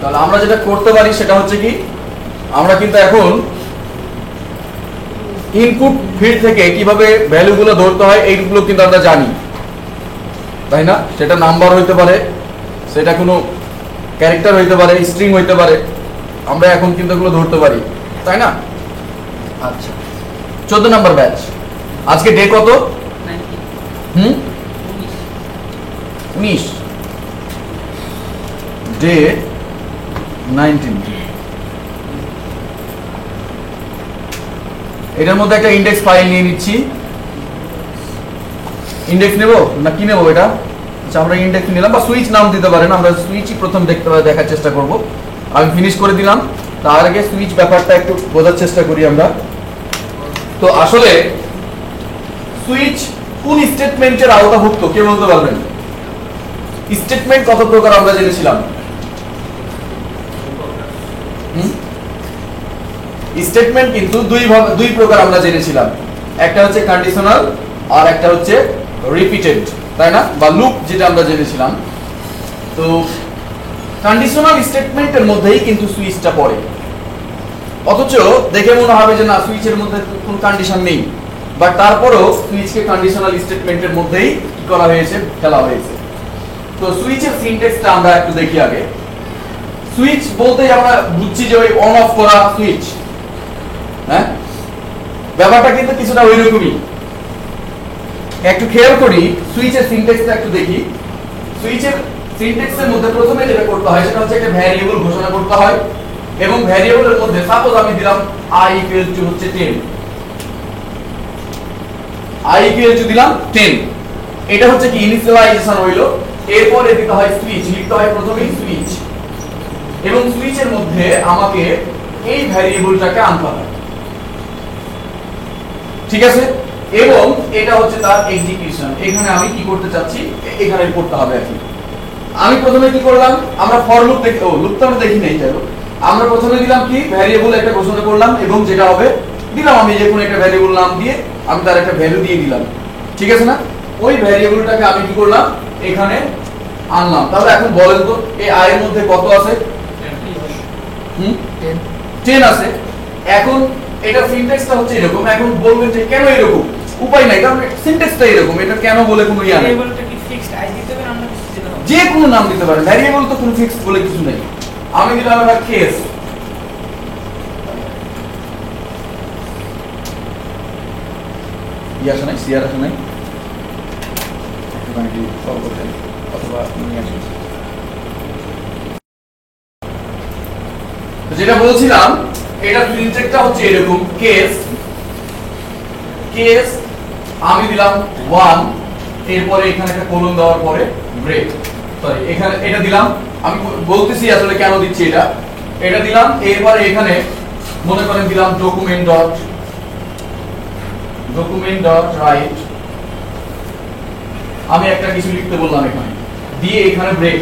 তাহলে আমরা যেটা করতে পারি সেটা হচ্ছে কি, আমরা কিন্তু এখন ইনপুট ফিল্ড থেকে কিভাবে ভ্যালুগুলো ধরতে হয় এইগুলো কিন্তু আমরা জানি, তাই না? সেটা নাম্বার হইতে পারে, সেটা কোনো ক্যারেক্টার হইতে পারে, স্ট্রিং হইতে পারে, আমরা এখন কিন্তু এগুলো ধরতে পারি, তাই না? আচ্ছা, 14 নম্বর ব্যাচ। আজকে ডে কত? 19 ডে 19। এটার মধ্যে একটা ইন্ডেক্স ফাইল নিয়ে নিচ্ছি। ইন্ডেক্স নেব না কি নেব এটা? আচ্ছা, আমরা ইন্ডেক্স নিলাম, বা সুইচ নাম দিতে পারেন, আমরা সুইচই প্রথম দেখার চেষ্টা করব। আমি ফিনিশ করে দিলাম। তার আগে সুইচ ব্যাপারটা একটু বোঝার চেষ্টা করি আমরা। তো আসলে সুইচ কোন স্টেটমেন্টের আওতাভুক্ত কে বলতে পারবেন? স্টেটমেন্ট কত প্রকার আমরা জেনেছিলাম? স্টেটমেন্ট কিন্তু দুই প্রকার আমরা জেনেছিলাম, একটা হচ্ছে কন্ডিশনাল আর একটা হচ্ছে রিপিটেড, তাই না? বা লুপ যেটা আমরা জেনেছিলাম। তো কন্ডিশনাল স্টেটমেন্টের মধ্যেই কিন্তু সুইচটা পড়ে, অথচ দেখে মনে হবে যে না, সুইচের মধ্যে কোনো কন্ডিশন নেই, বাট তারপরেও সুইচকে কন্ডিশনাল স্টেটমেন্টের মধ্যেই কি করা হয়েছে, ফেলা হয়েছে। তো সুইচের সিনট্যাক্সটা আমরা একটু দেখি আগে। সুইচ বলতেই আমরা বুঝছি যে ওই অন অফ করা সুইচ, হ্যাঁ? ব্যাপারটা কিন্তু কিছুটা ওইরকমই। একটু খেয়াল করি সুইচের সিনট্যাক্সটা একটু দেখি। সুইচের সিনট্যাক্সের মধ্যে প্রথমে যেটা করতে হয় সেটা হচ্ছে একটা ভ্যারিয়েবল ঘোষণা করতে হয়, এবং ভ্যারিয়েবলের মধ্যে সাপোজ আমি দিলাম i = হচ্ছে 10, i = দিলাম 10। এটা হচ্ছে কি ইনিশিয়ালাইজেশন হইলো। এরপরে দিতে হয় সুইচ, লিখতে হয় প্রথমেই সুইচ, এবং সুইচের মধ্যে আমাকে এই ভ্যারিয়েবলটাকে আনতে হবে, ঠিক আছে? এবং এটা হচ্ছে তার এক্সিকিউশন। এখানে আমি কি করতে চাচ্ছি এখানে করতে হবে আর কি। আমি প্রথমে কি করলাম, আমরা ফর লুপ দেখি, লুপ তো আমরা দেখি নাই, চলো আমরা প্রথমে দিলাম কি ভ্যারিয়েবল একটা ঘোষণা করলাম, এবং যেটা হবে দিলাম আমি যে কোনো একটা ভ্যারিয়েবল নাম দিয়ে আমি তার একটা ভ্যালু দিয়ে দিলাম, ঠিক আছে না? ওই ভ্যারিয়েবলটাকে আমি কি করলাম এখানে আনলাম। তাহলে এখন বলেন তো এই i এর মধ্যে কত আছে? 10 আছে। এখন এটা সিনট্যাক্সটা হচ্ছে এরকম। এখন বলবেন যে কেন এরকম? উপায় নাই, কারণ সিনট্যাক্সটা এরকম। এটা কেন বলে কোনো ইয়া নেই। ভ্যারিয়েবলটা কি ফিক্সড আই দিতে হবে, আমরা কিছু দিতে হবে? যে কোনো নাম দিতে পারেন, ভ্যারিয়েবল তো কোনো ফিক্সড বলে কিছু নেই। আমি দিলাম একটা কেস, ইয়া আসে নাই, সিআর আসে নাই, একটুখানি সলভ করতে অথবা নিয়ে আসি। যেটা বলছিলাম এটা সিনট্যাক্সটা হচ্ছে এরকম, কেস কেস আমি দিলাম 1, এরপরে এখানে একটা কোলন দেওয়ার পরে ব্রেক, সরি এখানে এটা দিলাম। আমি বলতেছি আসলে কেন দিচ্ছি এটা দিলাম। এরপরে এখানে মনে করেন দিলাম ডকুমেন্ট ডট রাইট, আমি একটা কিছু লিখতে বললাম এখানে, দিয়ে এখানে ব্রেক।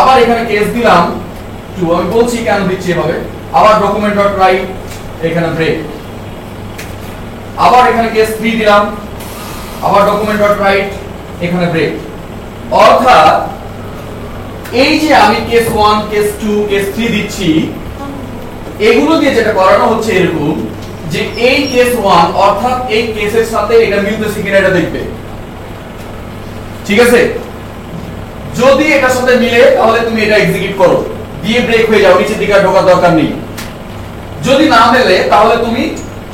আবার এখানে কেস দিলাম 2, আমি বলছি কেন দিচ্ছি এভাবে। আবার ডকুমেন্ট ডট রাইট, এখানে ব্রেক। আবার এখানে কেস 3 দিলাম, আবার ডকুমেন্ট ডট রাইট, এখানে ব্রেক। অর্থাৎ এই যে আমি কেস 1 কেস 2 কেস 3 দিচ্ছি, এগুলো দিয়ে যেটা করানো হচ্ছে এরকম যে এই কেস 1 অর্থাৎ এই কেসের সাথে এটা মিলতেছে কিনা এটা দেখবে, ঠিক আছে? যদি এটার সাথে মিলে তাহলে তুমি এটা এক্সিকিউট করো, দিয়ে ব্রেক হয়ে যাও, নিচের দিকে ঢোকার দরকার নেই। যদি না মেলে তাহলে তুমি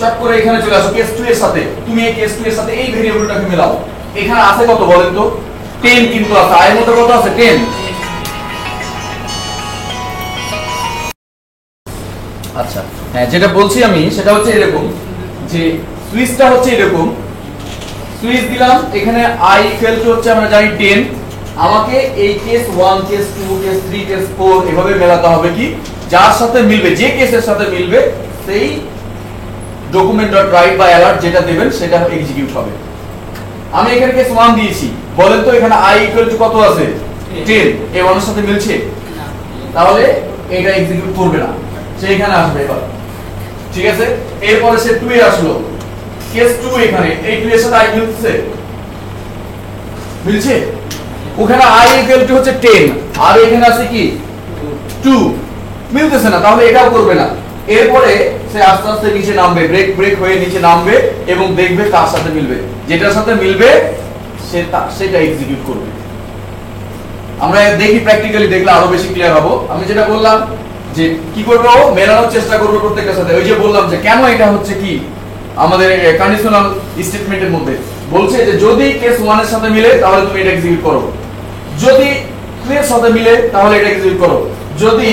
চট করে এখানে চলে আসো কেস 2 এর সাথে, তুমি এই কেস 2 এর সাথে এই ভেরিয়েবলটাকে মেলাও। এখানে আছে কত বলেন তো? 10 কিন্তু আছে, i এর মধ্যে কত আছে? 10। আচ্ছা হ্যাঁ, যেটা বলছি আমি সেটা হচ্ছে এরকম যে সুইচটা হচ্ছে এরকম, সুইচ দিলাম এখানে i = হচ্ছে আমরা জানি 10। আমাকে এই কেস 1 কেস 2 কেস 3 কেস 4 এভাবে মেলাতে হবে কি যার সাথে মিলবে, যে কেসের সাথে মিলবে সেই ডকুমেন্ট ডট রাইট বা অ্যালার্ট যেটা দেবেন সেটা এক্সিকিউট হবে। আমি এখানে কেস 1 দিয়েছি, বলেন তো এখানে i = কত আছে? 10। এই 1 এর সাথে মিলছে? তাহলে এটা এক্সিকিউট করবে না, সে এখানে আসবে এবার, ঠিক আছে? এরপরে সে 2 এ আসলো, কেস 2 এখানে এই 2 এর সাথে i মিলছে? ওখানে i ইকুয়াল টু হচ্ছে 10 আর এখানে আছে কি 2, মিলতেছে না, তাহলে এটাও করবে না। এরপরে সে আস্তে আস্তে নিচে নামবে, ব্রেক হয়ে নিচে নামবে এবং দেখবে কার সাথে মিলবে, যেটার সাথে মিলবে সেটা এক্সিকিউট করবে। আমরা দেখি প্র্যাকটিক্যালি, দেখলে আরো বেশি ক্লিয়ার হবো। আমি যেটা বললাম যে কি করবো, মেলানোর চেষ্টা করবো প্রত্যেকটার সাথে। ওই যে বললাম যে কেন এটা হচ্ছে কি আমাদের কন্ডিশনাল স্টেটমেন্টের মধ্যে বলছে যে যদি কেস 1 এর সাথে মিলে তাহলে তুমি এটা এক্সিকিউট করো, যদি 2 এর সাথে মিলে তাহলে এটা এক্সিকিউট করো, যদি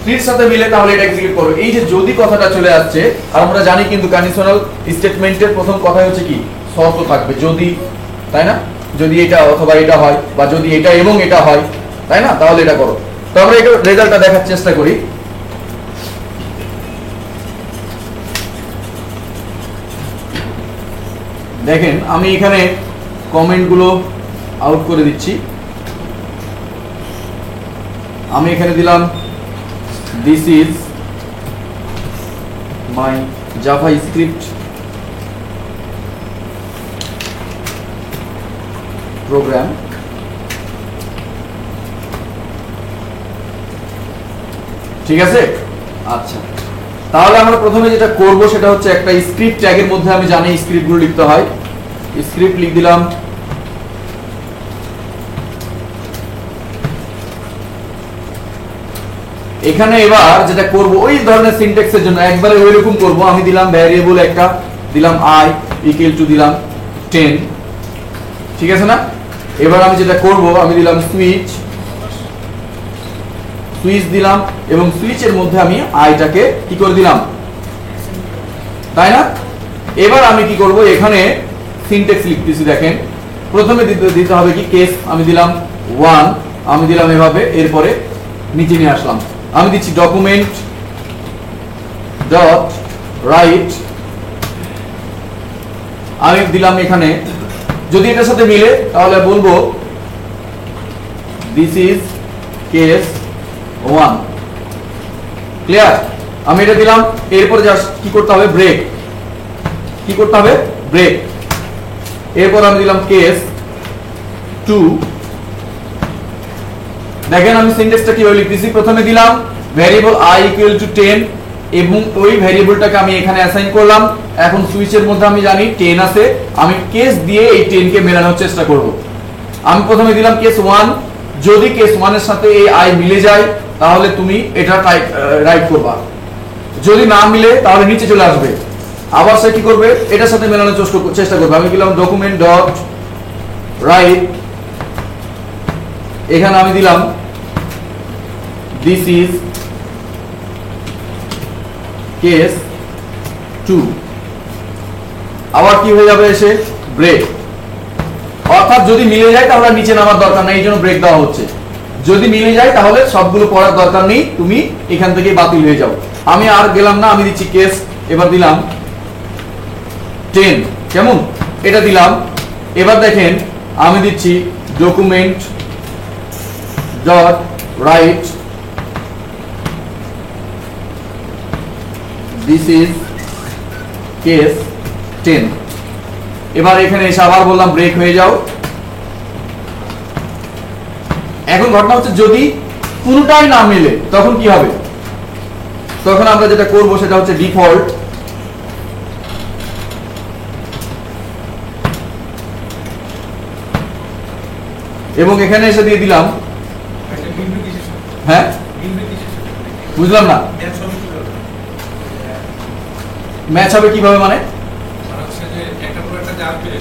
3 এর সাথে মিলে তাহলে এটা এক্সিকিউট করো। এই যে যদি কথাটা চলে আসছে, আর আমরা জানি কিন্তু কন্ডিশনাল স্টেটমেন্টের প্রথম কথাই হচ্ছে কি শর্ত থাকবে, যদি, তাই না? যদি এটা অথবা এটা হয়, বা যদি এটা এবং এটা হয়, তাই না, তাহলে এটা করো। তো আমরা এটা রেজাল্টটা দেখার চেষ্টা করি। দেখেন আমি এখানে কমেন্টগুলো আউট করে দিচ্ছি। আমি এখানে দিলাম this is my JavaScript program, ঠিক আছে? আচ্ছা, তাহলে আমরা প্রথমে যেটা করব সেটা হচ্ছে একটা স্ক্রিপ্ট ট্যাগের মধ্যে, আমি জানি স্ক্রিপ্টগুলো লিখতে হয়, স্ক্রিপ্ট লিখ দিলাম। এখানে এবার যেটা করব ওই ধরনের সিনট্যাক্সের জন্য একবারে ওইরকম করব। আমি দিলাম ভ্যারিয়েবল একটা, দিলাম i ইকুয়াল টু দিলাম 10, ঠিক আছে না? এবার আমি যেটা করব, আমি দিলাম সুইচ দিলাম এবং সুইচের মধ্যে আমি আইটাকে কি করে দিলাম, তাই না? এবার আমি কি করব, এখানে সিনট্যাক্স লিখতেছি। দেখেন প্রথমে দিতে হবে কি কেস, আমি দিলাম 1, আমি দিলাম এভাবে, এরপরে নিচে নিয়ে আসলাম, আমি দিচ্ছি ডকুমেন্ট ডট রাইট, আমি দিলাম এখানে যদি এটার সাথে মিলে তাহলে বলবো দিস ইজ কেস 1, ক্লিয়ার? আমি এটা দিলাম, এরপর জাস্ট কি করতে হবে, ব্রেক, কি করতে হবে, ব্রেক। এরপর আমি দিলাম কেস 2। দেখেন আমি সিনট্যাক্সটা কিভাবে লিখতেছি, প্রথমে দিলাম ভ্যারিয়েবল i ইকুয়াল টু 10 এবং ওই ভ্যারিয়েবলটাকে আমি এখানে অ্যাসাইন করলাম। এখন সুইচের মধ্যে আমি জানি 10 আছে, আমি কেস দিয়ে এই 10 কে মেলানোর চেষ্টা করব। আমি প্রথমে দিলাম কেস 1, যদি কেস 1 এর সাথে এই i মিলে যায় তাহলে তুমি এটা রাইট করবা, যদি না মিলে তাহলে নিচে চলে আসবে, আবার সে কি করবে, এটার সাথে মেলানোর চেষ্টা করবে। আমি দিলাম ডকুমেন্ট ডট রাইট, এখানে আমি দিলাম দিস ইজ কেস 2, আবার কি হয়ে যাবে, এসে ব্রেক। অর্থাৎ যদি মিলে যায় তাহলে নিচে নামার দরকার নেই, এই জন্য ব্রেক দেওয়া হচ্ছে। যদি মিলে যায় তাহলে সবগুলো পড়ার দরকার নেই, তুমি এখান থেকে বাতিল হয়ে যাও। আমি আর গেলাম না, আমি দিচ্ছি কেস, এবার দিলাম 10, কেমন, এটা দিলাম। এবার দেখেন আমি দিচ্ছি document dot right this is case 10। এবার এখানে এসে আবার বললাম ব্রেক হয়ে যাও। এখন ঘটনা হচ্ছে যদি পুরোটাই না মিলে তখন কি হবে, তখন আমরা যেটা করব সেটা হচ্ছে ডিফল্ট এবং এখানে এসে দিয়ে দিলাম, হ্যাঁ বুঝলাম না, ম্যাচ হবে কিভাবে, মানে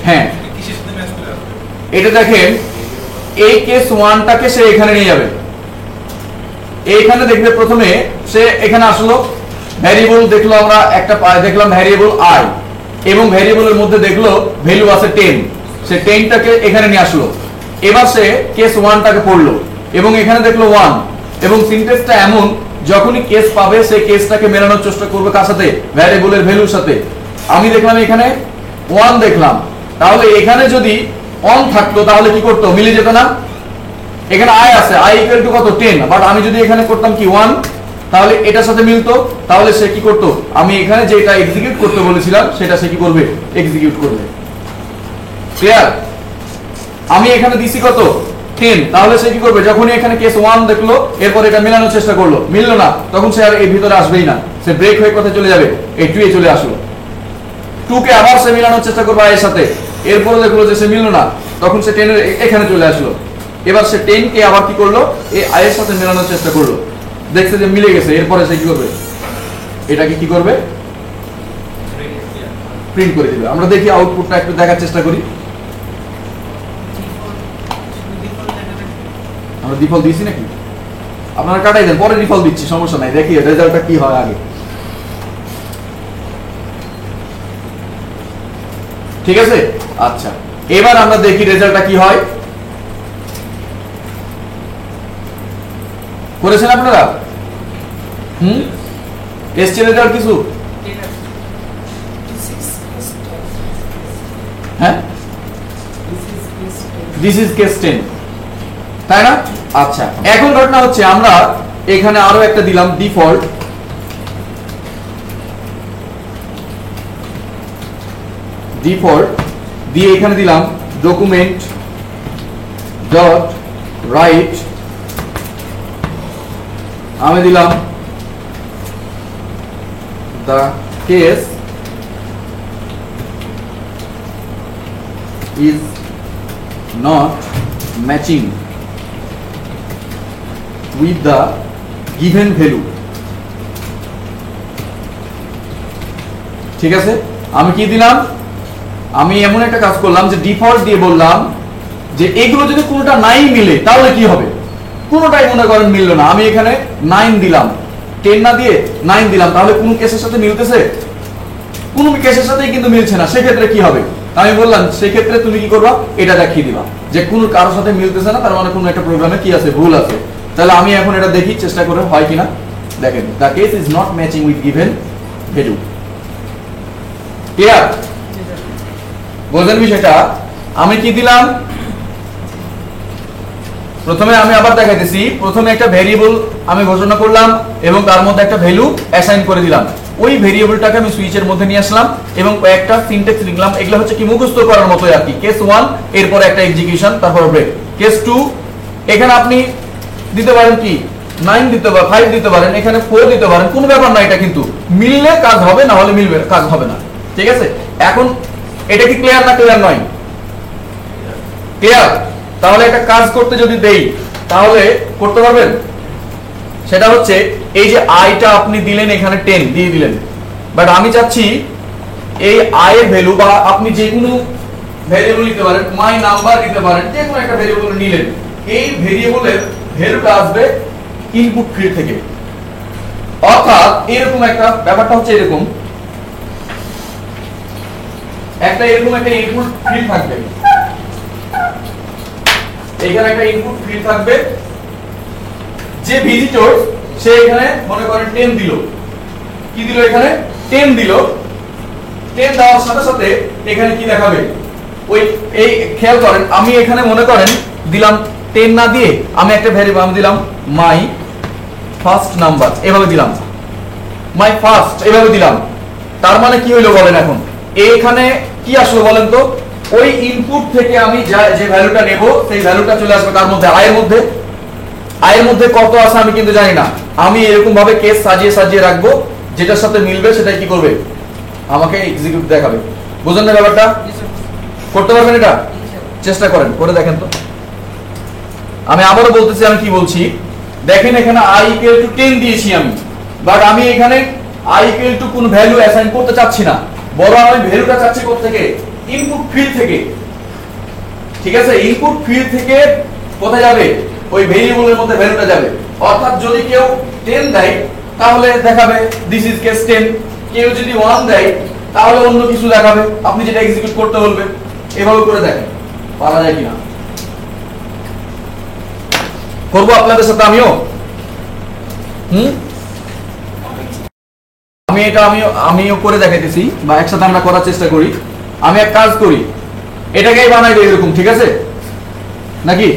হ্যাঁ এটা দেখেন এই কেস 1টাকে সে এখানে নিয়ে যাবে, এইখানে দেখবে প্রথমে সে এখানে আসলো, ভ্যারিয়েবল দেখলো, আমরা একটা দেখলাম ভ্যারিয়েবল i এবং ভ্যারিয়েবলের মধ্যে দেখলো ভ্যালু আছে 10, সে 10টাকে এখানে নিয়ে আসলো। এবার সে কেস 1টাকে পড়লো এবং এখানে দেখলো 1 এবং সিনট্যাক্সটা এমন, যখনই কেস পাবে সে কেসটাকে মেলানোর চেষ্টা করবে কার সাথে, ভ্যারিয়েবলের ভ্যালুর সাথে। আমি দেখলাম এখানে 1 দেখলাম, তাহলে এখানে যদি 1 থাকতো তাহলে কি করতো, মিলে যেত না। এখানে i আছে, i ইকুয়াল টু কত 10, বাট আমি যদি এখানে করতাম কি 1 তাহলে এটার সাথে মিলতো, তাহলে সে কি করতো, আমি এখানে যেটা এক্সিকিউট করতে বলেছিলাম সেটা সে কি করবে, এক্সিকিউট করবে। ক্লিয়ার? আমি এখানে দিছি কত 10, তাহলে সে কি করবে, যখনই এখানে কেস 1 দেখলো এরপর এটা মেলানোর চেষ্টা করলো, মিললো না, তখন সে আর এই ভিতরে আসবেই না, সে ব্রেক হয়ে কোথায় চলে যাবে, এই 2 এ চলে আসলো। 2 কে আবার সে মেলানোর চেষ্টা করবে i এর সাথে, এরপরে দেখলো যে সে মিললো না, তখন সে 10 এর এখানে চলে আসলো। এবার সে 10 কে আবার কি করলো, এই i এর সাথে মেলানোর চেষ্টা করলো, দেখছে যে মিলে গেছে, এরপরে সে কি করবে, এটাকে কি করবে, প্রিন্ট করে দিবে। আমরা দেখি আউটপুটটা একটু দেখার চেষ্টা করি। আমরা ডিফল্ট দিয়েছি নাকি, আপনারা কাটাই দেন, পরে ডিফল্ট দিচ্ছি, সমস্যা নাই, দেখি রেজাল্টটা কি হয় আগে। ঠিক আছে, আচ্ছা এবার আমরা দেখি রেজাল্টটা কি হয়। করেছেন আপনারা? এসছে রেজাল্ট কিছু? হ্যাঁ, দিস ইজ কেস 10, তাই না? আচ্ছা, এখন ঘটনা হচ্ছে আমরা এখানে আরো একটা দিলাম ডিফল্ট, দিয়ে এখানে দিলাম ডকুমেন্ট ডট রাইট, আমি দিলাম the case is not matching with the given value। ঠিক আছে, আমি কি দিলাম, আমি এমন একটা কাজ করলাম যে ডিফল্ট দিয়ে বললাম যে এগুলো যদি কোনোটা নাই মিলে তাহলে কি হবে, কোনোটাই মনে করেন মিললো না, আমি এখানে 9 দিলাম, 10 না দিয়ে 9 দিলাম, তাহলে কোন কেসের সাথে মিলতেছে, কোন কেসের সাথেই কিন্তু মিলছে না, সেক্ষেত্রে কি হবে, আমি বললাম সেক্ষেত্রে তুমি কি করবা, এটা দেখিয়ে দিবা যে কোন কারোর সাথে মিলতেছে না, তার মানে কোন একটা প্রোগ্রামে কি আছে, ভুল আছে। তাহলে আমি এখন এটা দেখি চেষ্টা করে হয় কিনা, দেখেন the case is not matching with given value। Clear, বুঝলেন বিষয়টা? আমি কি দিলাম, প্রথমে আমি আবার দেখাইতেছি, প্রথমে একটা ভেরিয়েবল আমি ঘোষণা করলাম এবং তার মধ্যে একটা ভ্যালু অ্যাসাইন করে দিলাম, ওই ভেরিয়েবলটাকে আমি সুইচের মধ্যে নিয়ে আসলাম এবং কয়েকটা সিনট্যাক্স লিখলাম, এগুলো হচ্ছে কি মুখস্থ করার মতো আর কি। কেস 1 এরপর একটা এক্সিকিউশন, তারপর ব্রেক। কেস 2 এখানে আপনি দিতে পারেন কি 9 দিতে পারেন, 5 দিতে পারেন, এখানে 4 দিতে পারেন, কোনো ব্যাপার না, এটা কিন্তু মিললে কাজ হবে, না হলে মিলবে কাজ হবে না। ঠিক আছে, এখন এটা কি ক্লিয়ার না ক্লিয়ার নয়? ক্লিয়ার? তাহলে একটা কাজ করতে যদি দেই তাহলে করতে পারবেন, সেটা হচ্ছে এই যে আইটা আপনি দিলেন এখানে 10 দিয়ে দিলেন, বাট আমি চাচ্ছি এই আই এর ভ্যালু, বা আপনি যে কোনো ভ্যারিয়েবল নিতে পারেন, মাই নাম্বার দিতে পারেন, যে কোনো একটা ভ্যারিয়েবল নিলেন, এই ভ্যারিয়েবলের ভ্যালুটা আসবে ইনপুট ফিল্ড থেকে। অর্থাৎ এরকম একটা ব্যাপারটা হচ্ছে, এরকম একটা ইনপুট ফিল্ড থাকবে, এখানে একটা ইনপুট ফিল্ড থাকবে, যে ভিজিটর সে এখানে মনে করেন 10 দিল, কি দিল, এখানে 10 দিল, 10 দেওয়ার সাথে সাথে এখানে কি দেখাবে, ওই এই খেয়াল করেন, আমি এখানে মনে করেন দিলাম 10 না দিয়ে আমি একটা ভ্যারিয়েবল আমি দিলাম মাই ফার্স্ট নাম্বার, এভাবে দিলাম মাই ফার্স্ট, এভাবে দিলাম, তার মানে কি হইলো বলেন, এখন এখানে কি আসলো বলেন তো, ওই ইনপুট থেকে আমি যে ভ্যালুটা নেব সেই ভ্যালুটা চলে আসবে কার মধ্যে, আই এর মধ্যে কত আছে আমি কিন্তু জানি না, আমি এরকম ভাবে কেস সাজিয়ে সাজিয়ে রাখবো, যেটার সাথে মিলবে সেটাই কি করবে, আমাকে এক্সিকিউট দেখাবে। বুঝলেন না ব্যাপারটা? করতে পারবেন এটা? চেষ্টা করেন, করে দেখেন তো। আমি আবারও বলতেছি, আমি কি বলছি দেখেন, এখানে i equal to 10 দিয়েছি আমি, বাট আমি এখানে i equal to কোন ভ্যালু অ্যাসাইন করতে চাচ্ছি না, বরং আমি ভ্যালুটা চাচ্ছি কোথা থেকে, ইনপুট ফিল্ড থেকে। ঠিক আছে, ইনপুট ফিল্ড থেকে কোথায় যাবে, ওই ভেরিয়েবলের মধ্যে ভ্যালুটা যাবে। অর্থাৎ যদি কেউ 10 দেয় তাহলে দেখাবে দিস ইজ কেস 10, কেউ যদি 1 দেয় তাহলে অন্য কিছু দেখাবে, আপনি যেটা এক্সিকিউট করতে বলবে। এভাবে করে দেখেন পারা যায় কিনা, করবো আপনাদের সাথে আমিও। আমিও করে দেখাইতেছি, বা একসাথে আমরা করার চেষ্টা করি। আমি এক কাজ করি, এটাকেই বানাই দিই এরকম, ঠিক আছে নাকি?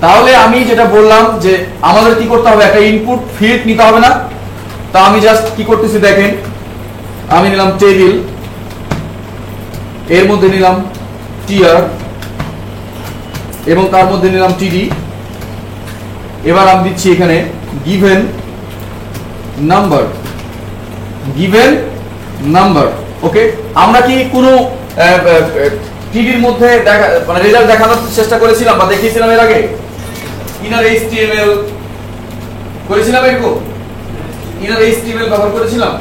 তাহলে আমি যেটা বললাম যে আমাদের কি করতে হবে, একটা ইনপুট ফিল্ড নিতে হবে না? তা আমি জাস্ট কি করতেছি দেখেন, আমি নিলাম এর মধ্যে নিলাম টিআর এবং তার মধ্যে নিলাম টিডি। এবার আমি দিচ্ছি এখানে গিভেন নাম্বার। ওকে, আমরা কি কোনো টিডির মধ্যে মানে রেজাল্ট দেখানোর চেষ্টা করেছিলাম বা দেখিয়েছিলাম এর আগে? ইনার এইচটিএমএল করেছিলাম, এরকম ইনার এইচটিএমএল ব্যবহার করেছিলাম।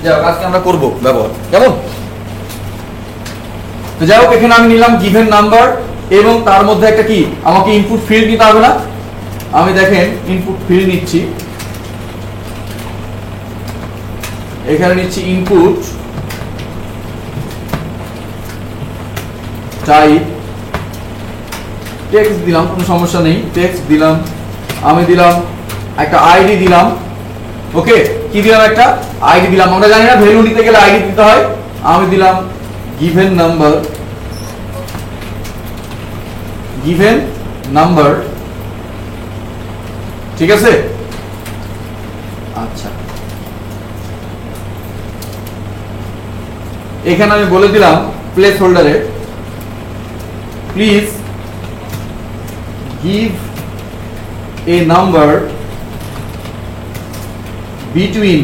যাই হোক, আজকে আমরা করব ব্যবহার, কেমন? তো যাই হোক, এখানে আমি নিলাম গিভেন নাম্বার এবং তার মধ্যে একটা কি আমাকে ইনপুট ফিল্ড নিতে হবে না? আমি দেখেন ইনপুট ফিল্ড নিচ্ছি, এখানে নিচ্ছি ইনপুট টাইপ টেক্সট দিলাম, কোনো সমস্যা নেই, টেক্সট দিলাম। আমি দিলাম একটা আইডি দিলাম। ওকে, কি দিলাম? একটা আইডি দিলাম। আমরা জানি না ভ্যালু নিতে গেলে আইডি দিতে হয়। আমি দিলাম গিভেন নাম্বার। ঠিক আছে, আচ্ছা। এখানে আমি বলে দিলাম প্লেস হোল্ডারে please give a number between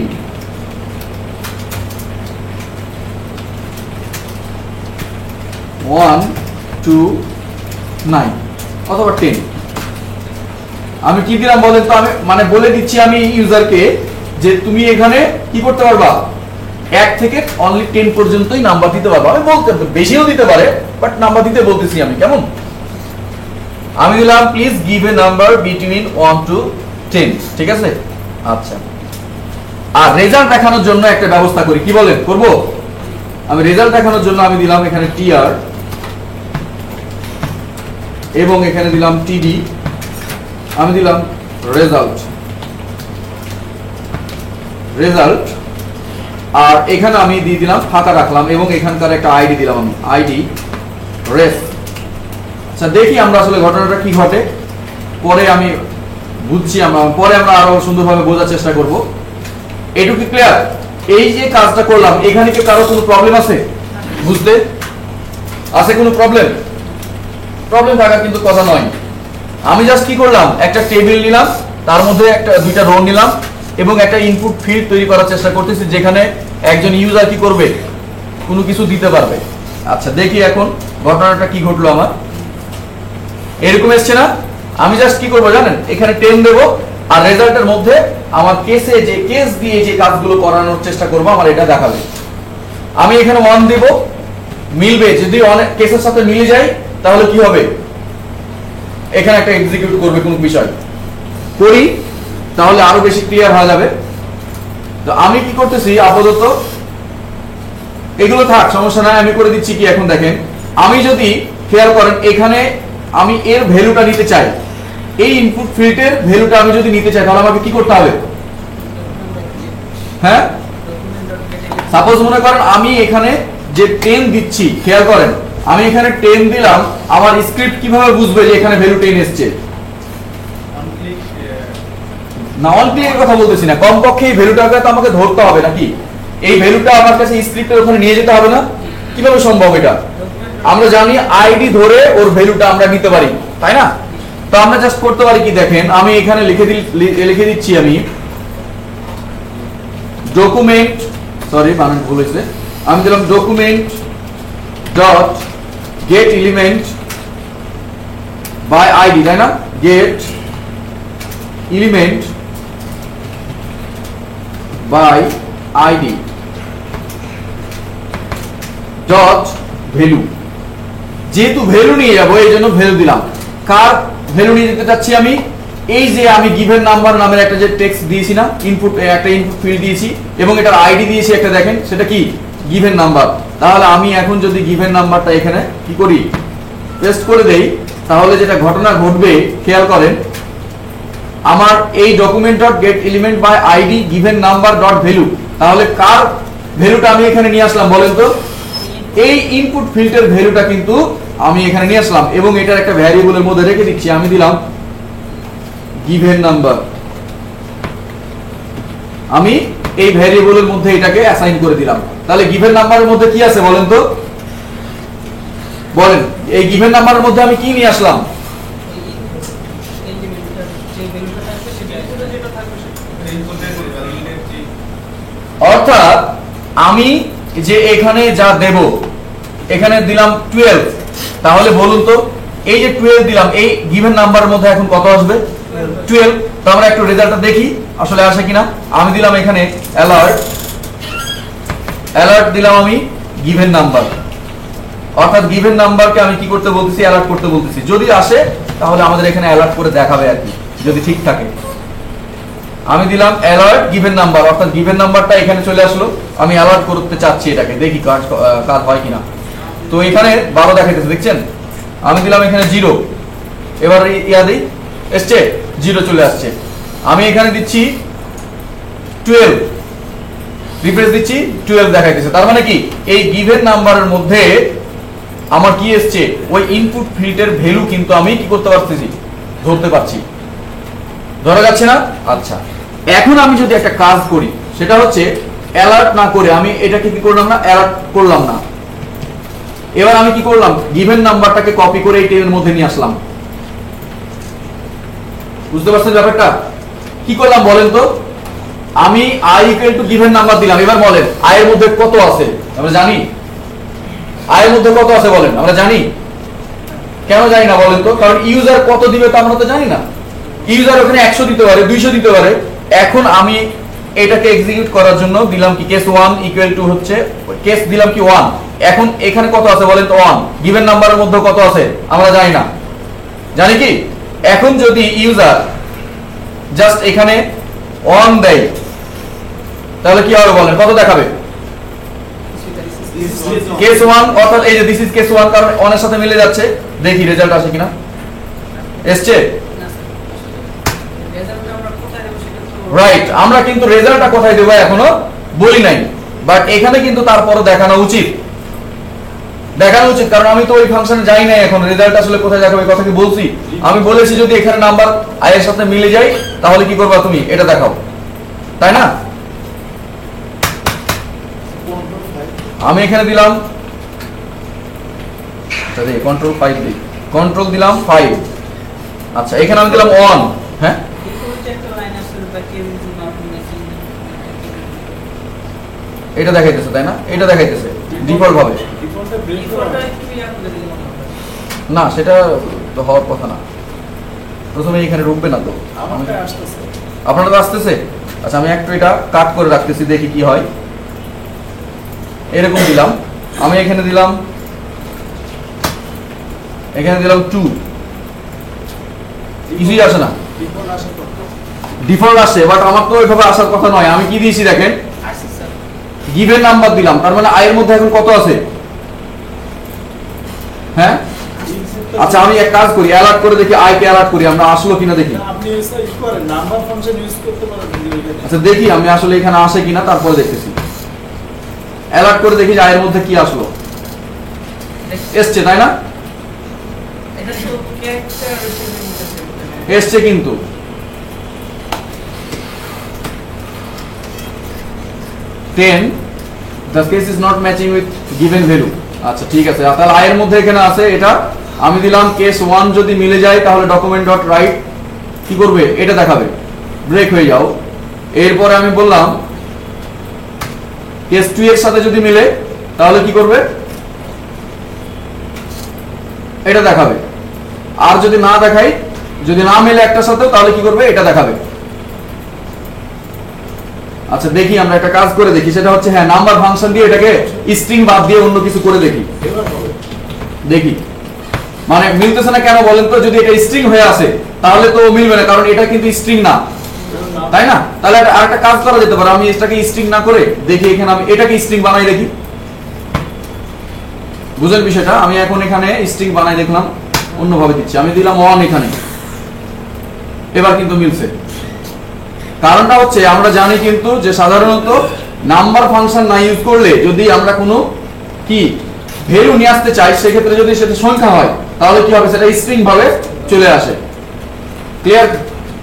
1 to 9 অথবা 10। আমি কি দিলাম বলেন তো? আমি মানে বলে দিচ্ছি আমি ইউজারকে যে তুমি এখানে কি করতে পারবা, 1 থেকে অনলি 10 পর্যন্তই নাম্বার দিতে পারবা। আমি বলতে বেশিও দিতে পারে, বাট নাম্বার দিতে বলতেছি আমি, কেমন? আমি দিলাম please give a number between 1 to 10। ঠিক আছে, আচ্ছা। আর রেজাল্ট দেখানোর জন্য একটা ব্যবস্থা করি, কি বলেন? করব? আমি রেজাল্ট দেখানোর জন্য আমি দিলাম এখানে টিআর এবং এখানে দিলাম টিডি। আমি দিলাম রেজাল্ট। আর এখানে আমি দিয়ে দিলাম ফাঁকা রাখলাম এবং এখানকার একটা আইডি দিলাম, আমি আইডি রেস। আচ্ছা, দেখি আমরা আসলে ঘটনাটা কি ঘটে, পরে আমি বুঝছি, পরে আমরা আরো সুন্দরভাবে বোঝার চেষ্টা করব। এটুকু কি ক্লিয়ার? এই যে কাজটা করলাম, এখানে কি কারো কোনো প্রবলেম আছে বুঝতে? আছে কোনো প্রবলেম থাকার কিন্তু কথা নয়। আমি জাস্ট কি করলাম, একটা টেবিল নিলাম, তার মধ্যে দুইটা রো নিলাম এবং একটা ইনপুট ফিল্ড তৈরি করার চেষ্টা করতেছি যেখানে একজন ইউজার কি করবে, কোনো কিছু দিতে পারবে। আচ্ছা, দেখি এখন ঘটনাটা কি ঘটলো আমার। এরকম এসছে না? আমি জাস্ট কি করবো জানেন, এখানে 10 দেব আর রেজাল্টের মধ্যে আমার কেস দিয়ে যে কাজগুলো করানোর চেষ্টা করবো আমার এটা দেখাবে। আমি এখানে 1 দেব, মিলবে, যদি অনেক কেসের সাথে মিলে যায় তাহলে কি হবে, এখানে একটা এক্সিকিউট করবে কোনো বিষয় করি, তাহলে আরো বেশি ক্লিয়ার হয়ে যাবে। তো আমি কি করতেছি আপাতত, এগুলো থাক, সমস্যা নাই, আমি করে দিচ্ছি কি। এখন দেখেন, আমি যদি খেয়াল করেন এখানে আমি এর ভ্যালুটা নিতে চাই, এই ইনপুট ফিল্ডের ভ্যালুটা আমি যদি নিতে চাই তাহলে আমাকে কি করতে হবে? হ্যাঁ, সাপোজ মনে করেন আমি এখানে যে 10 দিচ্ছি, খেয়াল করেন আমি এখানে 10 দিলাম, আমার স্ক্রিপ্ট কিভাবে বুঝবে যে এখানে ভ্যালু 10 এসছে? না, অন ক্লিকের কথা বলতেছি না, কমপক্ষে এই ভ্যালুটাকে তো আমাকে ধরতে হবে নাকি? এই ভ্যালুটা আমার কাছে স্ক্রিপ্টের ওখানে নিয়ে যেতে হবে না? কিভাবে সম্ভব এটা? আমরা জানি আইডি ধরে ওর ভ্যালুটা আমরা নিতে পারি, তাই না? তো আমরা জাস্ট করতে পারি কি, দেখেন আমি এখানে লিখে দিচ্ছি আমি ডকুমেন্ট, সরি বানান ভুল হয়েছে, আমি দিলাম document dot get element by ID, তাই না? Get element by ID dot value. যেহেতু ভ্যালু নিয়ে যাবো এই জন্য ভ্যালু দিলাম। কার ভ্যালু নিয়ে যেতে চাচ্ছি আমি? এই যে আমি গিভেন নাম্বার নামের একটা যে টেক্সট দিয়েছি না, একটা ইনপুট ফিল্ড দিয়েছি এবং এটার আইডি দিয়েছি একটা, দেখেন সেটা কি গিভেন নাম্বার। তাহলে আমি এখন যদি গিভেন নাম্বারটা এখানে কি করি, পেস্ট করে দেই, তাহলে যেটা ঘটনা ঘটবে খেয়াল করেন, আমার এই document dot get element by ID given number dot value, তাহলে কার ভ্যালুটা আমি এখানে নিয়ে আসলাম বলেন তো? এই ইনপুট ফিল্ডের ভ্যালুটা কিন্তু আমি এখানে নিয়ে আসলাম এবং এটার একটা ভ্যারিয়েবলের মধ্যে রেখে দিচ্ছি। আমি দিলাম গিভেন নাম্বার, আমি এই ভ্যারিয়েবলের মধ্যে এটাকে অ্যাসাইন করে দিলাম। তাহলে গিভেন নাম্বারের মধ্যে কি আছে বলেন তো? বলেন এই গিভেন নাম্বারের মধ্যে আমি কি নিয়ে আসলাম? এই যে ভ্যালুটা থাকবে সেটা ইনপুটে যেটা থাকবে অর্থাৎ আমি যে এখানে যা দেব, এখানে দিলাম 12, তাহলে বলুন তো এই যে 12 দিলাম এই গিভেন নাম্বারের মধ্যে এখন কত আসবে? 12। তো আমরা একটু রেজাল্টটা দেখি আসলে আসে কিনা। আমি দিলাম এখানে অ্যালার্ট দিলাম আমি গিভেন নাম্বার, অর্থাৎ গিভেন নাম্বারকে আমি কি করতে বলতেছি? অ্যালার্ট করতে বলতেছি। যদি আসে তাহলে আমাদের এখানে অ্যালার্ট করে দেখাবে আর কি, যদি ঠিক থাকে। আমি দিলাম অ্যালার্ট গিভেন নাম্বার, অর্থাৎ গিভেন নাম্বারটা এখানে চলে আসলো। আমি অ্যালার্ট করতে চাচ্ছি এটাকে, দেখি কাজ হয় কিনা। তো এখানে 12 দেখাইতেছে, দেখছেন? আমি দিলাম এখানে 0, এবার ইয়া দিই, এসছে 0 চলে আসছে। আমি এখানে দিচ্ছি 12, রিফ্রেশ দিচ্ছি 12 দেখাইতেছে। তার মানে কি এই গিভেন নাম্বারের মধ্যে আমার কি এসছে? ওই ইনপুট ফিল্ডের ভ্যালু কিন্তু আমি কি করতে পারতেছি? ধরতে পারছি। ধরা যাচ্ছে না? আচ্ছা, এখন আমি যদি একটা কাজ করি, সেটা হচ্ছে অ্যালার্ট না করে আমি এটাকে কি করলাম না? অ্যালার্ট করলাম না। এবার আমি কি করলাম? গিভেন নাম্বারটাকে কপি করে এই টেবিলের মধ্যে নিয়ে আসলাম। বুঝতে পারছেন ব্যাপারটা? কি করলাম বলেন তো? আমি i equal to given number দিলাম। এবার বলেন i এর মধ্যে কত আছে? আমরা জানি i এর মধ্যে কত আছে, বলেন। আমরা জানি। কেন জানি না বলেন তো? কারণ ইউজার কত দিবে তা আমরা তো জানি না। ইউজার ওখানে 100 দিতে পারে, 200 দিতে পারে। এখন আমি এটাকে এক্সিকিউট করার জন্য দিলাম কি কেস 1 ইকুয়াল টু হচ্ছে কেস দিলাম কি 1। এখন এখানে কত আছে বলেন তো? 1। গিভেন নাম্বারের মধ্যে কত আছে আমরা জানি না। জানি কি? এখন যদি ইউজার জাস্ট এখানে 1 দেয় তাহলে কি হবে বলেন? কত দেখাবে? কেস 1, অর্থাৎ এই যে দিস ইজ কেস 1, কারণ 1 এর সাথে মিলে যাচ্ছে। দেখি রেজাল্ট আসে কিনা। এসছে? রাইট, আমরা কিন্তু রেজাল্টটা কোথায় দেব এখনো বলি নাই, বাট এখানে কিন্তু তারপরও দেখানো উচিত। কারণ আমি তো ওই ফাংশনে যাই নাই, এখন রেজাল্ট আসলে কোথায় দেখাবো এই কথা কি বলছি? আমি বলেছি যদি এখানে নাম্বার i এর সাথে মিলে যায় তাহলে কি করবা তুমি? এটা দেখাও, তাই না? আমি এখানে দিলাম কন্ট্রোল 5 দিই, কন্ট্রোল দিলাম 5। আচ্ছা, এখানে আমি দিলাম 1। হ্যাঁ, এটা দেখাইতেছে তাই না? এটা দেখাইতেছে ডিফল্ট ভাবে। না, সেটা তো হওয়ার কথা না। প্রথমে এখানে ঢুকবে না তো, আপনারা তো আসতেছে। আচ্ছা, আমি একটু এটা কাট করে রাখতেছি, দেখি কি হয়। এরকম দিলাম, আমি এখানে দিলাম 2, কিছুই আসে না, ডিফল্ট আসে। বাট আমার তো ওইভাবে আসার কথা নয়। আমি কি দিয়েছি দেখেন, গিভেন নাম্বার দিলাম, তার মানে i এর মধ্যে এখন কত আছে? হ্যাঁ, আচ্ছা, আমি এক কাজ করি, অ্যালার্ট করে দেখি, i কে অ্যালার্ট করি, আমরা আসলো কিনা দেখি। আপনি ইউজ করেন নাম্বার ফাংশন ইউজ করতে পারেন। আচ্ছা, দেখি আমি আসলে এখানে আসে কিনা, তারপরে দেখতেছি। অ্যালার্ট করে দেখি যে i এর মধ্যে কি আসলো। এসছে তাই না? এটা তো ক্যারেক্টার এসছে কিন্তু the case is not matching with given value। আচ্ছা, ঠিক আছে, তাহলে i এর মধ্যে এখানে আছে এটা। আমি দিলাম কেস 1 যদি মিলে যায় তাহলে ডকুমেন্ট ডট রাইট কি করবে? এটা দেখাবে, ব্রেক হয়ে যাও। এরপরে আমি বললাম কেস 2 এর সাথে যদি মিলে তাহলে কি করবে? এটা দেখাবে। আর যদি না দেখাই, যদি না মিলে একটার সাথে, তাহলে কি করবে? এটা দেখাবে। আচ্ছা, দেখি আমরা একটা কাজ করে দেখি, সেটা হচ্ছে হ্যাঁ, নাম্বার ফাংশন দিয়ে এটাকে স্ট্রিং বাদ দিয়ে অন্য কিছু করে দেখি। দেখি মানে মিলতেছে না কেন বলেন তো? যদি এটা স্ট্রিং হয়ে আসে তাহলে তো মিলবে না, কারণ এটা কিন্তু স্ট্রিং না, তাই না? তাহলে আরেকটা কাজ করা যেতে পারে, আমি এটাকে স্ট্রিং না করে দেখি এখানে আমি এটাকে স্ট্রিং বানাই দেখি। বুঝেন বিষয়টা? আমি এখন এখানে স্ট্রিং বানাই দেখলাম, অন্যভাবে দিচ্ছি। আমি দিলাম 1 এখানে, এবার কিন্তু মিলছে। কারণটা হচ্ছে আমরা জানি কিন্তু যে সাধারণত নাম্বার ফাংশন না ইউজ করলে যদি আমরা কোনো কি ভ্যালু নিয়ে আসতে চাই, সেক্ষেত্রে যদি সেটা সংখ্যা হয় তাহলে কি হবে? সেটা স্ট্রিং ভাবে চলে আসে। ক্লিয়ার?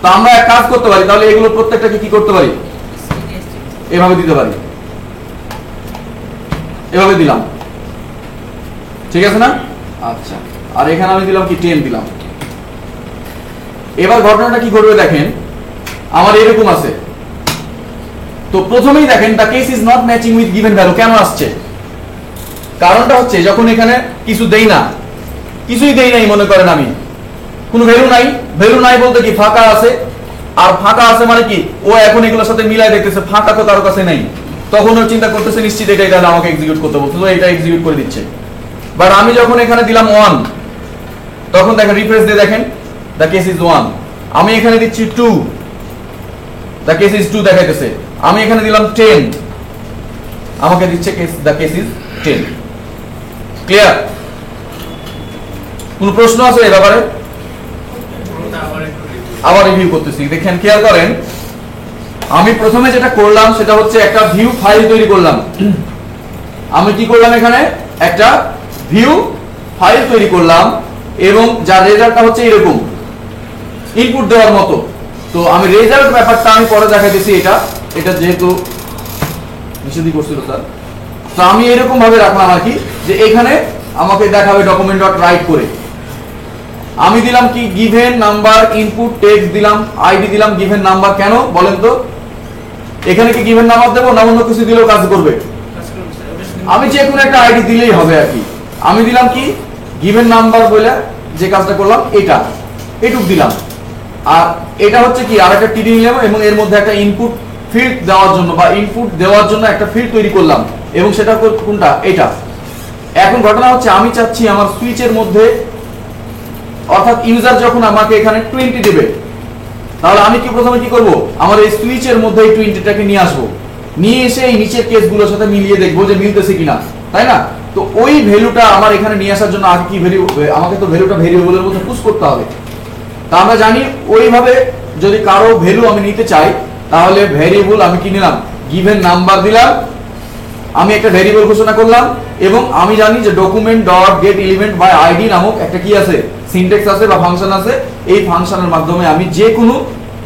তো আমরা এক কাজ করতে পারি, তাহলে এগুলো প্রত্যেকটাকে কি করতে পারি? এভাবে দিতে পারি। এভাবে দিলাম, ঠিক আছে না? আচ্ছা, আর এখানে আমি দিলাম কি 10 দিলাম। এবার ঘটনাটা কি ঘটবে দেখেন, আমার এরকম আছে। তো প্রথমেই দেখেন the case is not matching with given value. কেন আসছে? কারণটা হচ্ছে যখন এখানে কিছু দেই না, কিছুই দেই নাই, মনে করেন আমি কোনো ভ্যালু নাই, ভ্যালু নাই বলতে কি ফাঁকা আছে, আর ফাঁকা আছে মানে কি ও এখন এগুলোর সাথে মিলাই দেখতেছে ফাঁকা তো কারো কাছে নেই, তখন ও চিন্তা করতেছে নিশ্চিত এটা আমাকে এক্সিকিউট করতে বলছে, তো এটা এক্সিকিউট করে দিচ্ছে। বাট আমি যখন এখানে দিলাম 1, তখন দেখেন রিফ্রেশ দিয়ে দেখেন দ্য কেস ইজ 1। আমি এখানে দিচ্ছি 2, দ্য কেস ইজ 2 দেখাইতেছে। আমি এখানে দিলাম 10, আমাকে দিচ্ছে দ্য কেস ইজ 10। ক্লিয়ার? কোন প্রশ্ন আছে এই ব্যাপারে? আবার রিভিউ করতেছি, দেখেন খেয়াল করেন। আমি প্রথমে যেটা করলাম সেটা হচ্ছে একটা ভিউ ফাইল তৈরি করলাম। আমি কি করলাম, এখানে একটা ভিউ ফাইল তৈরি করলাম এবং যার রেজাল্টটা হচ্ছে এরকম ইনপুট দেওয়ার মতো। তো আমি রেজাল্ট ব্যাপারটা আমি পরে দেখাইতেছি। এটা যেহেতু নিষেধই করছিল স্যার, তো আমি এরকম ভাবে রাখলাম আর কি, যে এখানে আমাকে দেখাবে ডকুমেন্ট ডট রাইট করে। আমি দিলাম কি গিভেন নাম্বার, ইনপুট টেক্সট দিলাম, আইডি দিলাম, গিভেন নাম্বার। কেন বলেন তো? এখানে কি গিভেন নাম্বার দেবো না অন্য কিছু দিলেও কাজ করবে? আমি যে কোনো একটা আইডি দিলেই হবে আর কি। আমি দিলাম কি গিভেন নাম্বার বলে যে কাজটা করলাম এটুক দিলাম। আর এটা হচ্ছে কি আর একটা টিডি নিলাম এবং এর মধ্যে একটা ইনপুট ফিল্ড দেওয়ার জন্য বা ইনপুট দেওয়ার জন্য একটা ফিল্ড তৈরি করলাম এবং সেটা কোনটা? এটা। এখন ঘটনা হচ্ছে আমি চাচ্ছি আমার সুইচের মধ্যে, অর্থাৎ ইউজার যখন আমাকে এখানে 20 দেবে, তাহলে আমি কি প্রথমে কি করব, আমার এই সুইচের মধ্যে এই 20টাকে নিয়ে আসবো, নিয়ে এসে এই নিচের কেসগুলোর সাথে মিলিয়ে দেখবো যে মিলতেছে কিনা, তাই না? তো ওই ভ্যালুটা আমার এখানে নিয়ে আসার জন্য আগে কি ভ্যালু, আমাকে তো ভ্যালুটা ভেরিয়েবলের মধ্যে পুশ করতে হবে। তা আমরা জানি ওইভাবে যদি কারো ভ্যালু আমি নিতে চাই, তাহলে ভেরিয়েবল আমি কি নিলাম, গিভেন নাম্বার দিলাম, আমি একটা ভেরিয়েবল ঘোষণা করলাম এবং আমি জানি যে document dot get element by ID নামক একটা কি আছে, সিনট্যাক্স আছে বা ফাংশন আছে। এই ফাংশনের মাধ্যমে আমি যে কোনো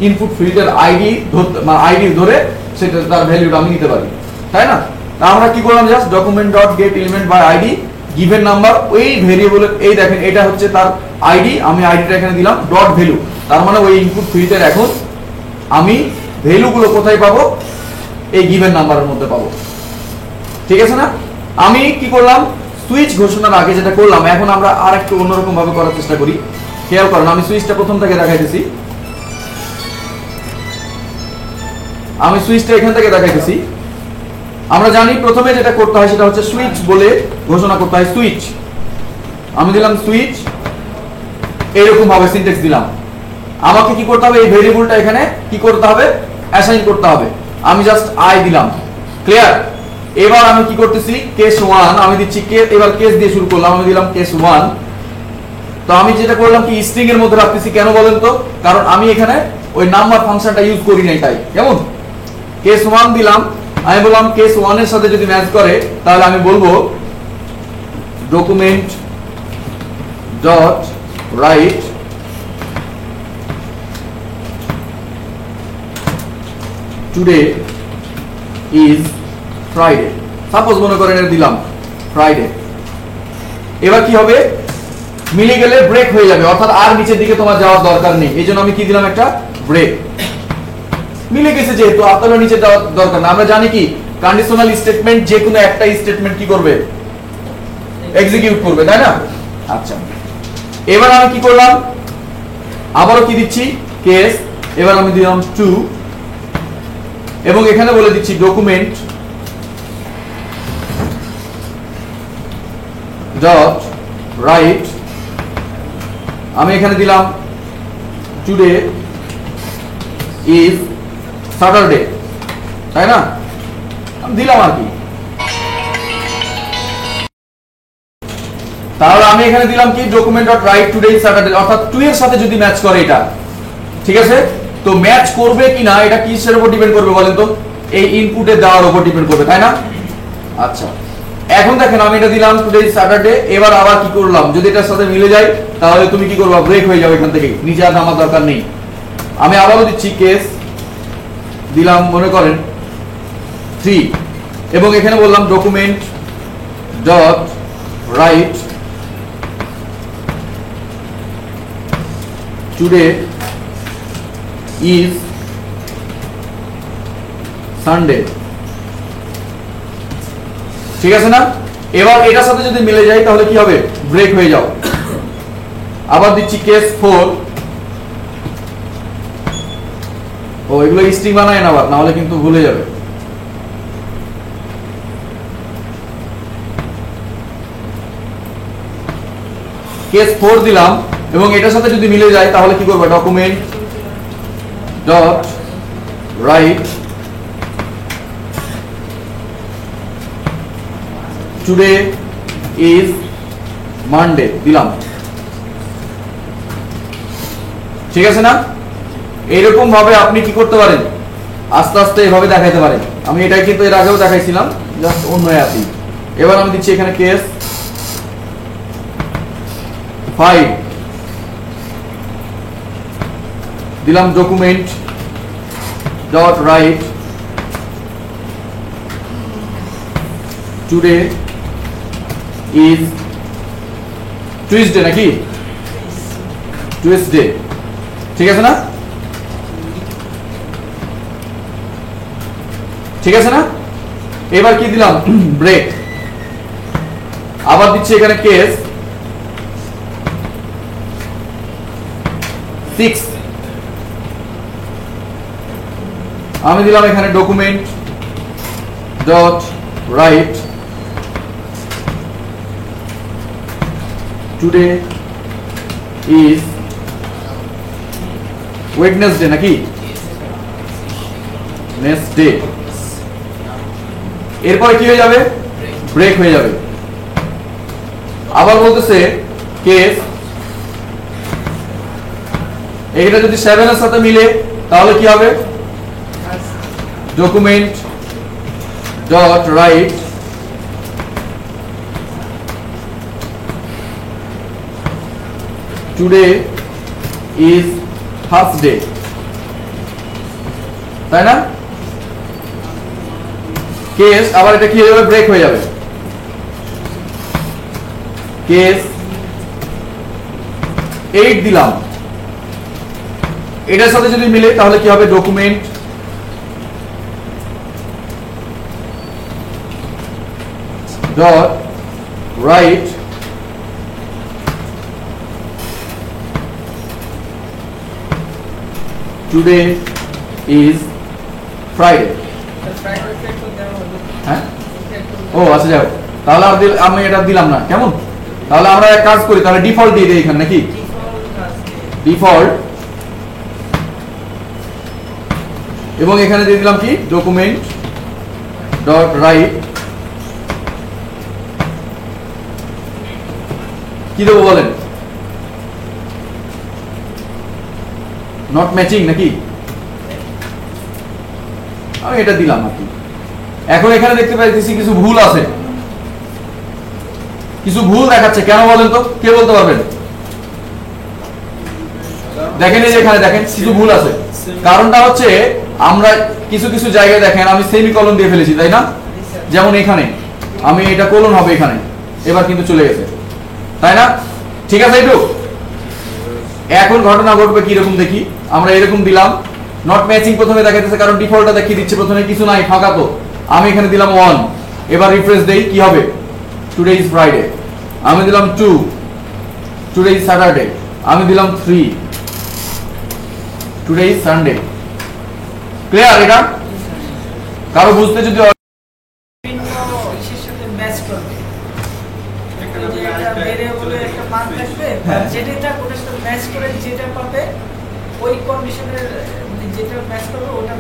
ইনপুট ফিল্ডের আইডি ধরে সেটা তার ভ্যালুটা আমি নিতে পারি, তাই না? আমরা কি করলাম, just document dot get element by ID given number, ওই ভেরিয়েবলের এই দেখেন এটা হচ্ছে তার আইডি, আমি আইডিটা এখানে দিলাম ডট ভ্যালু। তার মানে ওই ইনপুট ফিল্ডের এখন আমি ভ্যালুগুলো কোথায় পাবো, এই গিভেন নাম্বারের মধ্যে পাবো। ঠিক আছে না? আমি কি করলাম, সুইচ ঘোষণার আগে যেটা করলাম, এখন আমরা আর একটু অন্যরকম ভাবে করার চেষ্টা করি। খেয়াল করেন, আমি সুইচটা প্রথম থেকে দেখাইতেছি। আমি সুইচটা এখান থেকে দেখাইতেছি। আমরা জানি প্রথমে যেটা করতে হয় সেটা হচ্ছে সুইচ বলে ঘোষণা করতে হয়। সুইচ আমি দিলাম সুইচ, এরকম ভাবে সিনট্যাক্স দিলাম। আমাকে কি করতে হবে, এই ভেরিয়েবলটা এখানে কি করতে হবে, অ্যাসাইন করতে হবে। আমি জাস্ট আই দিলাম। ক্লিয়ার? এবার আমি কি করতেছি, কেস 1 আমি দিচ্ছি, এবার কেস দিয়ে শুরু করলাম, আমি দিলাম কেস 1। তো আমি যেটা করলাম কি স্ট্রিং এর মধ্যে রাখতেছি, কেন বলেন তো? কারণ আমি এখানে ওই নাম্বার ফাংশনটা ইউজ করি নাই, তাই। কেমন? কেস 1 দিলাম, আমি বললাম কেস 1 এর সাথে যদি ম্যাচ করে তাহলে আমি বলবো document dot right today is Friday. Suppose মনে করেন এর দিলাম ফ্রাইডে। এবার কি হবে, মিলে গেলে ব্রেক হয়ে যাবে, অর্থাৎ আর নিচের দিকে তোমার যাওয়ার দরকার নেই। এই জন্য আমি কি দিলাম, একটা ব্রেক। মিলে গেছে যেহেতু, আপনার নিচে যাওয়ার দরকার না। আমরা জানি কি কন্ডিশনাল স্টেটমেন্ট যে কোনো একটা স্টেটমেন্ট কি করবে, এক্সিকিউট করবে, তাই না? আচ্ছা, এবার আমি কি করলাম, আবারও কি দিচ্ছি, কেস। এবার আমি দিলাম 2 এবং এখানে বলে দিচ্ছি ডকুমেন্ট ডট রাইট, আমি এখানে দিলাম টুডে ইজ স্যাটারডে, তাই না? আমি দিলাম আর কি। তাহলে আমি এখানে দিলাম কি document dot right today is Saturday, অর্থাৎ 2 এর সাথে যদি ম্যাচ করে এটা, ঠিক আছে? তো ম্যাচ করবে কিনা এটা কিসের উপর ডিপেন্ড করবে বলেন তো? এই ইনপুটে দেওয়ার উপর ডিপেন্ড করবে, তাই না? আচ্ছা, এখন দেখেন আমি এটা দিলাম টুডে ইজ স্যাটারডে। এবার আবার কি করলাম, যদি এটার সাথে মিলে যায় তাহলে তুমি কি করবা, ব্রেক হয়ে যাবে এখান থেকে, নিচে আর নামার দরকার নেই। আমি আবারও দিচ্ছি কেস, দিলাম মনে করেন 3 এবং এখানে বললাম document dot right today is Sunday. ঠিক আছে না? এবার এটার সাথে যদি মিলে যায় তাহলে কি হবে? ব্রেক হয়ে যাও। আবার দিচ্ছি কেস 4। ও এগুলো স্ট্রিং বানায় না আবার, না হলে কিন্তু ভুলে যাবে। কেস 4 দিলাম এবং এটার সাথে যদি মিলে যায় তাহলে কি করবে? Document dot right today is Monday দিলাম। ঠিক আছে না? এইরকম ভাবে আপনি কি করতে পারেন? আস্তে আস্তে এভাবে দেখাইতে পারেন। আমি এটাই কিন্তু এর আগেও দেখাইছিলাম, জাস্ট অন্য অ্যাপই। এবার আমি দিচ্ছি এখানে কেস 5 দিলাম document dot right today is Tuesday নাকি? টুইসডে। ঠিক আছে না? ঠিক আছে না? এবার কি দিলাম? ব্রেক। আবার দিচ্ছি এখানে কেস 6 আমি দিলাম এখানে document dot right today is Wednesday নাকি? নেক্সট এরপরে কি হয়ে যাবে? ব্রেক হয়ে যাবে। আবার বলতেছে কেস এটা যদি 7 এর সাথে মিলে তাহলে কি হবে? Document dot right today is Thursday. তাই না? কেস আবার এটা কি হয়ে যাবে? ব্রেক হয়ে যাবে। কেস 8 দিলাম, এটার সাথে যদি মিলে তাহলে কি হবে? Document dot right today is Friday. হ্যাঁ, ও আচ্ছা যাও, তাহলে আমি এটা দিলাম না, কেমন? তাহলে আমরা এক কাজ করি, তাহলে ডিফল্ট দিয়ে দিই এখানে নাকি? ডিফল্ট এবং এখানে দিয়ে দিলাম কি? ডকুমেন্ট ডট রাইট কি দেবো বলেন? নট ম্যাচিং নাকি? আমি এটা দিলাম আর কি। এখন এখানে দেখতে পাইতেছি কিছু ভুল আছে, কিছু ভুল দেখাচ্ছে। কেন বলেন তো? কে বলতে পারবেন? দেখেন এই যে এখানে দেখেন কিছু ভুল আছে। কারণটা হচ্ছে আমরা কিছু কিছু জায়গায় দেখেন আমি সেমিকলন দিয়ে ফেলেছি, তাই না? যেমন এখানে আমি এটা কোলন হবে এখানে, এবার কিন্তু চলে গেছে, তাই না? ঠিক আছে একটু। এখন ঘটনা ঘটবে কি রকম দেখি। আমরা এরকম দিলাম নট ম্যাচিং প্রথমে দেখাইতেছে, কারণ ডিফল্টটা দেখিয়ে দিচ্ছে প্রথমে কিছু নাই, ফাঁকা তো। আমি এখানে দিলাম 1, এবার রিফ্রেশ দেই, কি হবে? Today is Friday. আমি দিলাম 2, টুডে ইজ স্যাটারডে। আমি দিলাম 3, টুডে ইজ সানডে। ক্লিয়ার এটা? কারো বুঝতে যদি যেটা ওটার সাথে ম্যাচ করে যেটা পাবে ওই কন্ডিশনের যেটা ম্যাচ করবে ওটা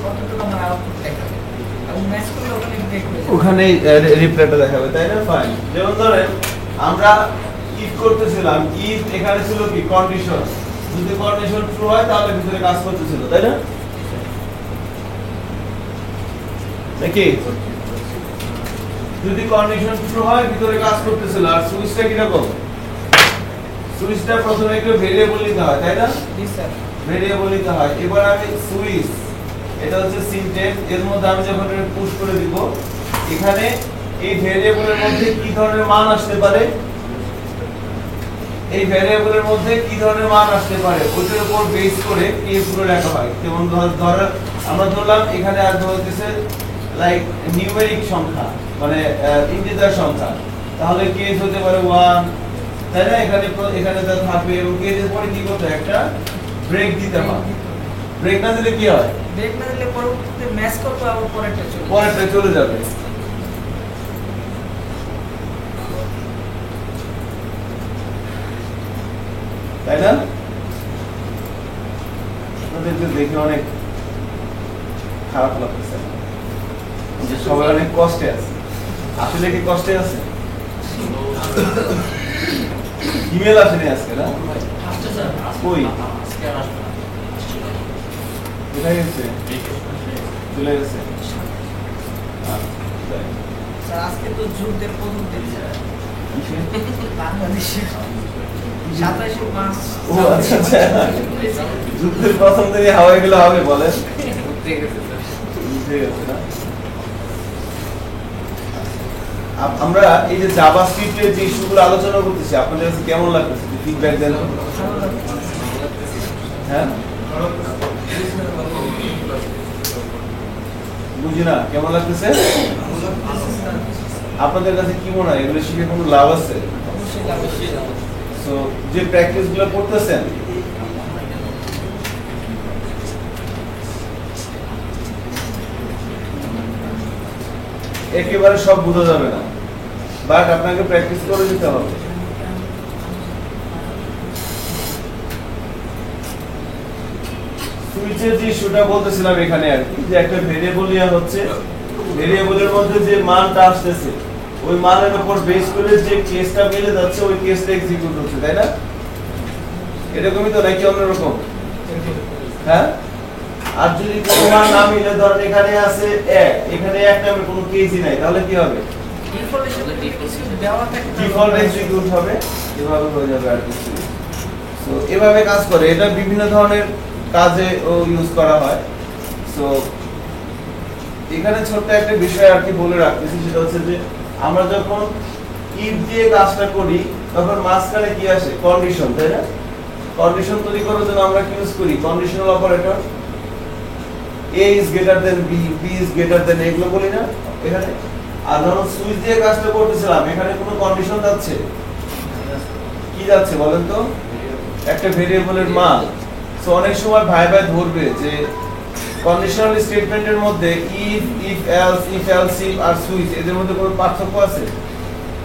অতটুকু আমার আউটপুট দেখাবে, এবং ম্যাচ করলে ওখানে ব্রেক হয়ে যাবে, ওখানে রিপ্লাইটা দেখাবে, তাই না? ফাইন। যেমন ধরেন আমরা ইফ করতেছিলাম, ইফ এখানে ছিল কি? কন্ডিশন। যদি কন্ডিশন ট্রু হয় তাহলে ভিতরে কাজ করতেছিল, তাই না? নাকি? যদি কন্ডিশন ট্রু হয় ভিতরে কাজ করতেছিল। আর সুইচটা কি রকম? সুইচটা প্রথমে একটু ভেরিয়েবল নিতে হয়, তাই না? জি স্যার। ভেরিয়েবল নিতে হয়। এবার আমি সুইচ, এটা হচ্ছে সিনট্যাক্স, এর মধ্যে আমি যখন পুশ করে দিব, এখানে এই ভেরিয়েবলের মধ্যে কি ধরনের মান আসতে পারে এই ভ্যারিয়েবলের মধ্যে কি ধরনের মান আসতে পারে ওইটার উপর বেস করে কে পুরো লেখা হয়। যেমন ধর আমরা ধরলাম এখানে আসবে হচ্ছে লাইক নিউমেরিক সংখ্যা মানে ইন্টিজার সংখ্যা, তাহলে কেস হতে পারে 1, তাই না? এখানে যা থাকবে এবং কেসের পরে কি করতে হয়, একটা ব্রেক দিতে হয়। ব্রেক না দিলে কি হয়, ব্রেক না দিলে পরবর্তীতে ম্যাচ করবে আবার পরেরটা চলে যাবে। তাই না? আপনাদেরকে দেখে অনেক খারাপ লাগতেছে যে সবাই অনেক কষ্টে আছে। আসলে কি কষ্টে আছে? ইমেল আসেনি আজকে না? কই কোথায় গেছে? চলে গেছে। স্যার আজকে তো যুদ্ধের প্রথম দিন বাংলাদেশে 27 মাস। ও আচ্ছা আচ্ছা, যুদ্ধের প্রথম দিনে হাওয়ায় গেলে হবে বলেন? ঠিক আছে না? আমরা এই যে জাভাস্ক্রিপ্টের যে ইস্যুগুলো আলোচনা করতেছি আপনাদের কাছে কেমন লাগতেছে, ফিডব্যাক দেন। হ্যাঁ বুঝি না কেমন লাগতেছে আপনাদের কাছে, কি মনে হয় এগুলো শিখে কোনো লাভ আছে? সো যে প্র্যাকটিস গুলো করতেছেন একেবারে সব বোঝা যাবে না, বাট আপনাকে প্র্যাকটিস করে দিতে হবে। সুইচের যে ইস্যুটা বলতেছিলাম এখানে আর কি, যে একটা ভেরিয়েবল ইয়া হচ্ছে, ভেরিয়েবলের মধ্যে যে মানটা আসতেছে ওই মানের উপর বেস করে যে কেসটা মিলে যাচ্ছে ওই কেসটা এক্সিকিউট হচ্ছে, তাই না? এরকমই তো নাকি অন্যরকম? হ্যাঁ, আর যদি কোনো মান না মিলে, ধরেন এখানে আছে 1, এখানে 1 নামের কোনো কেসই নাই, তাহলে কি হবে? ডিফল্ট এক্সিকিউট হবে, এভাবে হয়ে যাবে আর কিছু। সো এভাবে কাজ করে, এটা বিভিন্ন ধরনের কাজে ইউজ করা হয়। সো এখানে ছোট্ট একটা বিষয় আর কি বলে রাখতেছি, সেটা হচ্ছে যে আমরা যখন ইফ দিয়ে কাজটা করি তখন মাঝখানে কি আসে, কন্ডিশন, তাই না? কন্ডিশন তৈরি করার জন্য আমরা কি ইউজ করি, conditional operator. a is greater than b, b is greater than a, এগুলো বলি না এখানে। আর যখন সুইচ দিয়ে কাজটা করতেছিলাম এখানে কোনো কন্ডিশন যাচ্ছে, কি যাচ্ছে বলেন তো, একটা ভেরিয়েবলের মান। সো অনেক সময় ভাই ধরবে যে কন্ডিশনাল স্টেটমেন্টের মধ্যে ইফ, ইফ এলস ইফ আর সুইচ এদের মধ্যে কোনো পার্থক্য আছে?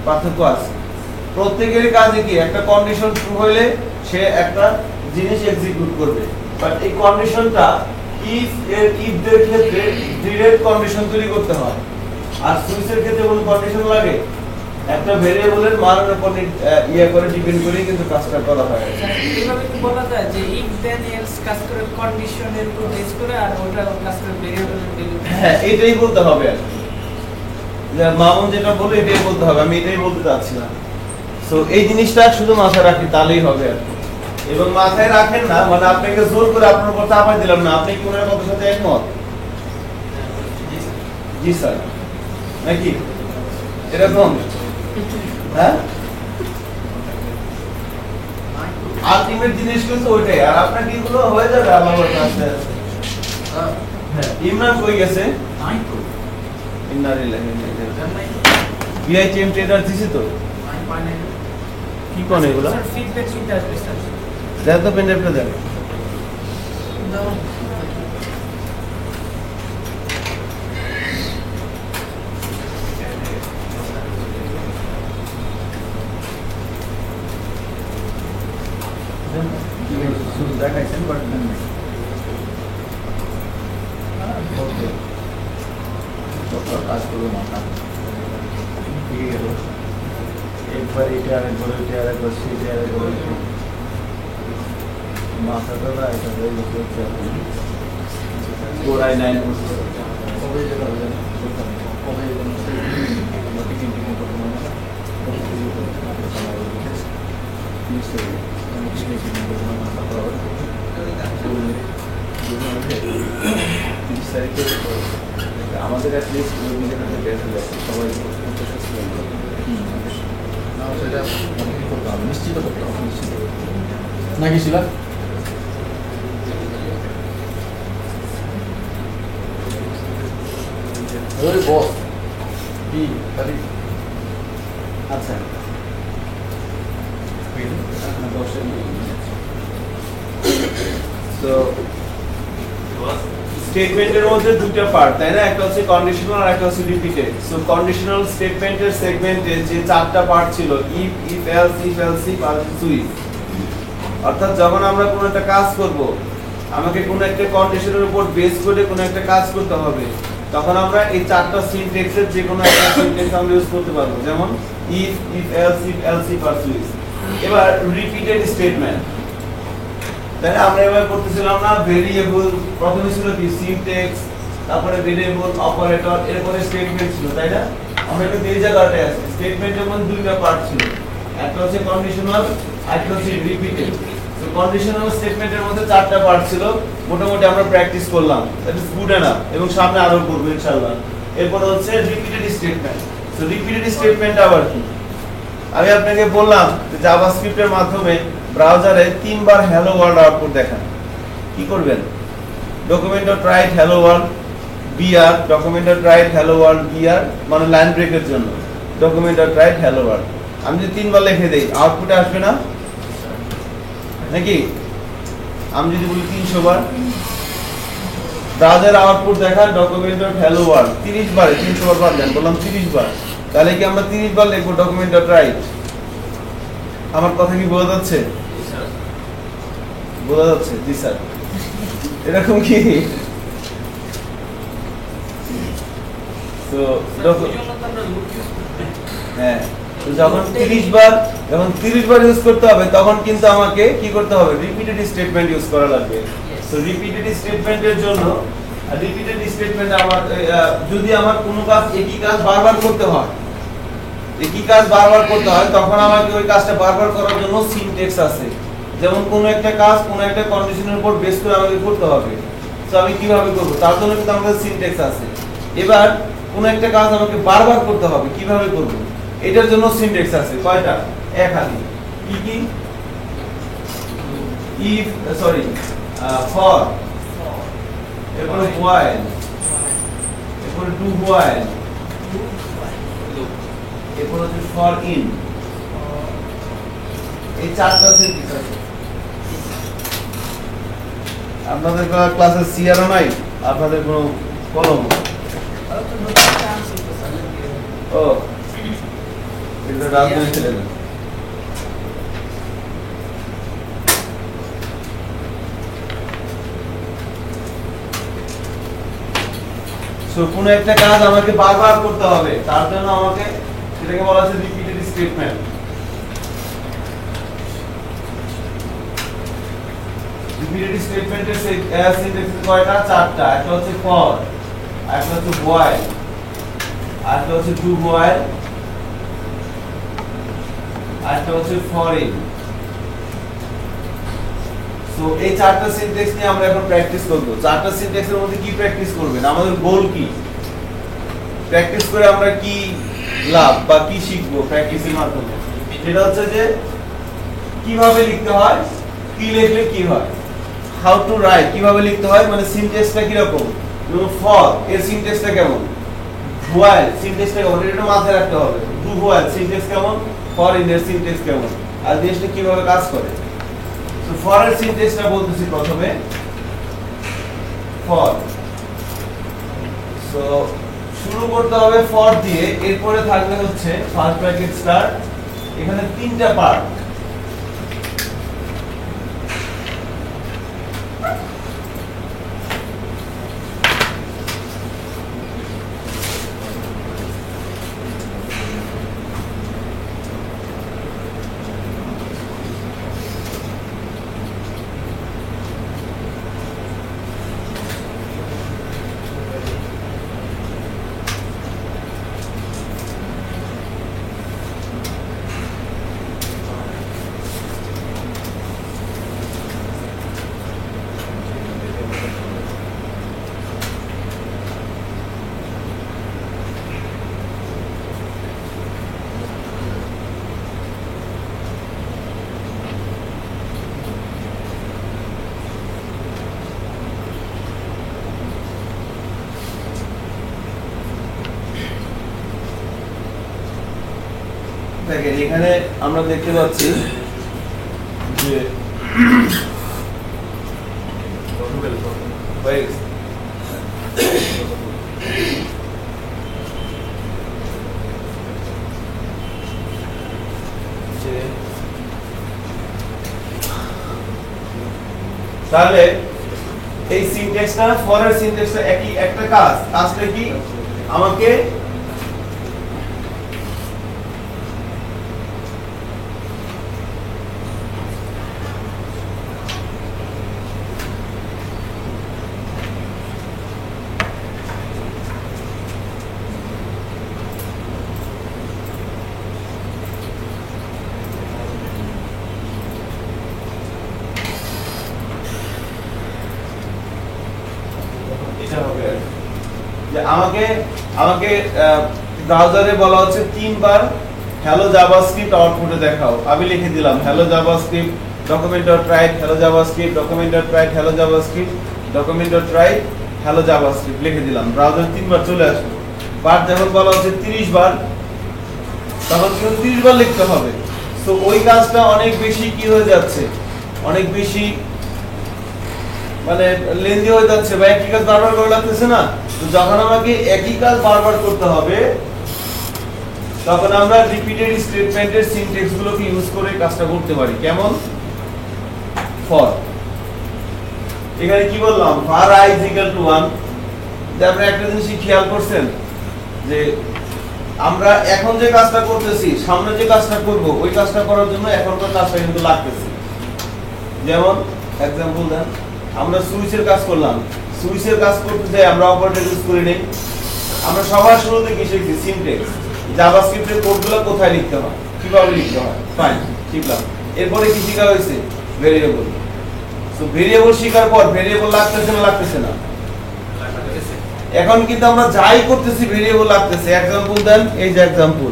পার্থক্য আছে। প্রত্যেকেরই কাজে কি, একটা কন্ডিশন ট্রু হইলে সে একটা জিনিস এক্সিকিউট করবে, বাট এই কন্ডিশনটা ইফ দের ক্ষেত্রে ডিরেক্ট কন্ডিশন তৈরি করতে হয়, আর সুইচের ক্ষেত্রে কোনো কন্ডিশন লাগে? একটা ভেরিয়েবলের মানের উপর করে ডিপেন্ড করে কিন্তু কাজটা করা হয়। এইভাবে কি বলা যায় যে ইফ দেন এলস কাজ করে কন্ডিশনের উপর বেস করে, আর ওটা কাজ করে ভেরিয়েবলের ভ্যালু? হ্যাঁ, এটাই বলতে হবে আর কি, যে মামুন যেটা বলে এটাই বলতে হবে, আমি এটাই বলতে চাচ্ছি না। সো এই জিনিসটা শুধু মাথায় রাখি, তাহলেই হবে আর কি। এবং মাথায় রাখেন না মানে আপনাকে জোর করে আপনার উপর চাপাই দিলাম না, আপনি কি ওনার কথার সাথে একমত? জি স্যার, নাকি এরকম? হ্যাঁ, আলটিমেট জিনিস কিন্তু ওইটাই, আর আপনার কি গুলো হয়ে যাবে আল্লাহর কাছে। হ্যাঁ, ইমরান কই গেছে? বিআইটিএম ট্রেডার দিছি তো, কি কোন এগুলো? ফিডব্যাক শুনতে আসবে স্যার। দেন তো পেনড্রাইভটা দেন। দেখাইছেন বাট কাজ করবে মাথা ঠিক গেল, একবার এটা আরেকবার এটা আরেকবার সেটা আরেকবার মাথাটা না এটা হয়ে গেছে গোড়ায় 9 কবে যেটা হবে কবে আমাদের অ্যাটলিস্ট নিজের হাতে বের হয়ে যাচ্ছে সবাই সেটা হবে, নিশ্চিত করতে হবে, নিশ্চিত নাকি শিলা? ওই বস কি খালি আচ্ছা তো স্টেটমেন্টের মধ্যে দুটো পার্ট, তাই না? একটা হচ্ছে কন্ডিশনাল আর একটা হচ্ছে রিপিটেড। সো কন্ডিশনাল স্টেটমেন্টের সেগমেন্টে যে চারটা পার্ট ছিল, if, if else, if else if আর সুইচ, অর্থাৎ যখন আমরা কোনো একটা কাজ করব, আমাকে কোনো একটা কন্ডিশনের উপর বেস করে কোনো একটা কাজ করতে হবে, তখন আমরা এই চারটা সিনট্যাক্সের যে কোনো একটা সিনট্যাক্স আমরা ইউজ করতে পারবো, যেমন ইফ, ইফ এলস ইফ আর সুইচ। এবার রিপিটেড স্টেটমেন্ট, তাই না? আমরা এবার করতেছিলাম না ভেরিয়েবল, প্রথমে ছিল কি সিনট্যাক্স, তারপরে ভেরিয়েবল, অপারেটর, এরপরে স্টেটমেন্ট ছিল, তাই না? আমরা একটু এই জায়গাটায় আছি। স্টেটমেন্টের মধ্যে দুইটা পার্ট ছিল, একটা হচ্ছে কন্ডিশনাল, একটা হচ্ছে রিপিটেড। তো কন্ডিশনাল স্টেটমেন্টের মধ্যে চারটা পার্ট ছিল, মোটামুটি আমরা প্র্যাকটিস করলাম, দ্যাট ইজ গুড এনাফ, এবং সামনে আরো করব ইনশাআল্লাহ। এরপর হচ্ছে repeated statement. So repeated statement আবার কি? আমি আপনাকে বললাম যে জাভাস্ক্রিপ্টের মাধ্যমে ব্রাউজারে 3 বার হ্যালো ওয়ার্ল্ড আউটপুট দেখান। কি করবেন? document.write hello world br, document.write hello world br মানে লাইন ব্রেকের জন্য document.write hello world। আমি যদি 3 বার লিখে দেই, আউটপুটে আসবে না নাকি? আমি যদি বলি 300 বার, ব্রাউজার আউটপুট দেখান document.hello world 30 বার, 300 বার বাদ দেন, বললাম 30 বার, তাহলে কি আমরা 30 বার লিখবো document.write? আমার কথা কি বোঝা যাচ্ছে? বোঝা যাচ্ছে? জি স্যার। এরকম কি? তো হ্যাঁ, তো যখন 30 বার ইউজ করতে হবে, তখন কিন্তু আমাকে কি করতে হবে? রিপিটেড স্টেটমেন্ট ইউজ করা লাগবে। সো রিপিটেড স্টেটমেন্টের জন্য, রিপিটেড স্টেটমেন্ট আমার যদি আমার কোনো কাজ একই কাজ বারবার করতে হয়, তখন আমাকে ওই কাজটা বারবার করার জন্য সিনট্যাক্স আছে। যেমন কোনো একটা কাজ কোনো একটা কন্ডিশনের উপর বেস করে আমাকে করতে হবে, তো আমি কিভাবে করব, তার জন্য কিন্তু আমাদের সিনট্যাক্স আছে। এবার কোনো একটা কাজ আমাকে বারবার করতে হবে, কিভাবে করব, এটার জন্য সিনট্যাক্স আছে। কয়টা? এক হাতি। কি কি? ইফ, সরি, ফর, এরপরে হোয়াইল, এরপরে ডু হোয়াইল, এরপর হচ্ছে ফর ইন। এই চারটা সিনট্যাক্স আছে। আপনাদের ক্লাসে সিআরও নাই, আপনাদের কোনো কলম? ও, এটা রাজধানী ছিল না। সো কোনো একটা কাজ আমাকে বারবার করতে হবে, তার জন্য আমাকে সেটাকে বলা হচ্ছে রিপিটেড স্টেটমেন্ট। রিপিটেড স্টেটমেন্টের সিনট্যাক্স কয়টা? চারটা। একটা হচ্ছে ফর, একটা হচ্ছে হোয়াইল, একটা হচ্ছে ডু হোয়াইল, একটা হচ্ছে ফর ইন। সো এই চারটা সিনট্যাক্স নিয়ে আমরা এখন প্র্যাকটিস করব। চারটা সিনট্যাক্সের মধ্যে কি প্র্যাকটিস করবেন? আমাদের গোল কি? প্র্যাকটিস করে আমরা কি লাভ বা কি শিখবো প্র্যাকটিসের মাধ্যমে? সেটা হচ্ছে যে কিভাবে লিখতে হয়, কি লিখলে কি হয়, হাউ টু রাইট, কিভাবে লিখতে হয়, মানে সিনট্যাক্সটা কি রকম, ফর এর সিনট্যাক্সটা কেমন, হোয়াইল সিনট্যাক্সটা কেমন, এটা মাথায় রাখতে হবে। ডু হোয়াইল সিনট্যাক্স কেমন, ফর ইন এর সিনট্যাক্স কেমন, আর জিনিসটা কিভাবে কাজ করে। তো ফর এর সিনট্যাক্সটা বলতেছি প্রথমে, ফর। সো শুরু করতে হবে ফর দিয়ে, এরপরে থাকবে হচ্ছে ফার্স্ট ব্র্যাকেট স্টার্ট। এখানে তিনটা পার্ট, দেখেন এখানে আমরা দেখতে পাচ্ছি যে হয়ে গেছে। তাহলে এই সিনট্যাক্সটা ফরের সিনট্যাক্সটা একই একটা কাজটা কি আমাকে যে আমাকে ব্রাউজারে বলা হচ্ছে 3 বার হ্যালো জাভাস্ক্রিপ্ট আউটপুটে দেখাও। আমি লিখে দিলাম hello JavaScript document.write hello javascript document.write hello javascript document.write hello javascript লিখে দিলাম। ব্রাউজারে 3 বার চলে আসবে। বার যখন বলা হচ্ছে 30 বার তখন কিন্তু 30 বার লিখতে হবে। সো ওই কাজটা অনেক বেশি কি হয়ে যাচ্ছে, অনেক বেশি মানে লেন্দি হয়ে যাচ্ছে বা একই কাজ বারবার করে লাগতেছে না। তো যখন আমাকে একই কাজ বারবার করতে হবে তখন আমরা রিপিটেড স্টেটমেন্টের সিনট্যাক্স গুলোকে ইউজ করে কাজটা করতে পারি। কেমন? ফর এখানে কি বললাম var I is equal to 1। যে আপনি একটা জিনিস খেয়াল করছেন যে আমরা এখন যে কাজটা করতেছি সামনে যে কাজটা করব ওই কাজটা করার জন্য এখনকার কাজটা কিন্তু লাগতেছে। যেমন एग्जांपल দেন, আমরা সুইচের কাজ করলাম, সুইচের কাজ করতে যাই আমরা অপারেটর ইউজ করে নেই। আমরা সবার শুরুতে কি শিখছি? সিনট্যাক্স, জাভাস্ক্রিপ্টের কোডগুলো কোথায় লিখতে হয়, কিভাবে লিখতে হয়, ফাইন শিখলাম। এরপরে কি শেখা হয়েছে? ভেরিয়েবল। সো ভেরিয়েবল শেখার পর ভেরিয়েবল লাগতেছে না লাগতেছে না? এখন কিন্তু আমরা যাই করতেছি ভেরিয়েবল লাগতেছে। एग्जांपल দেন, এই যে एग्जांपल,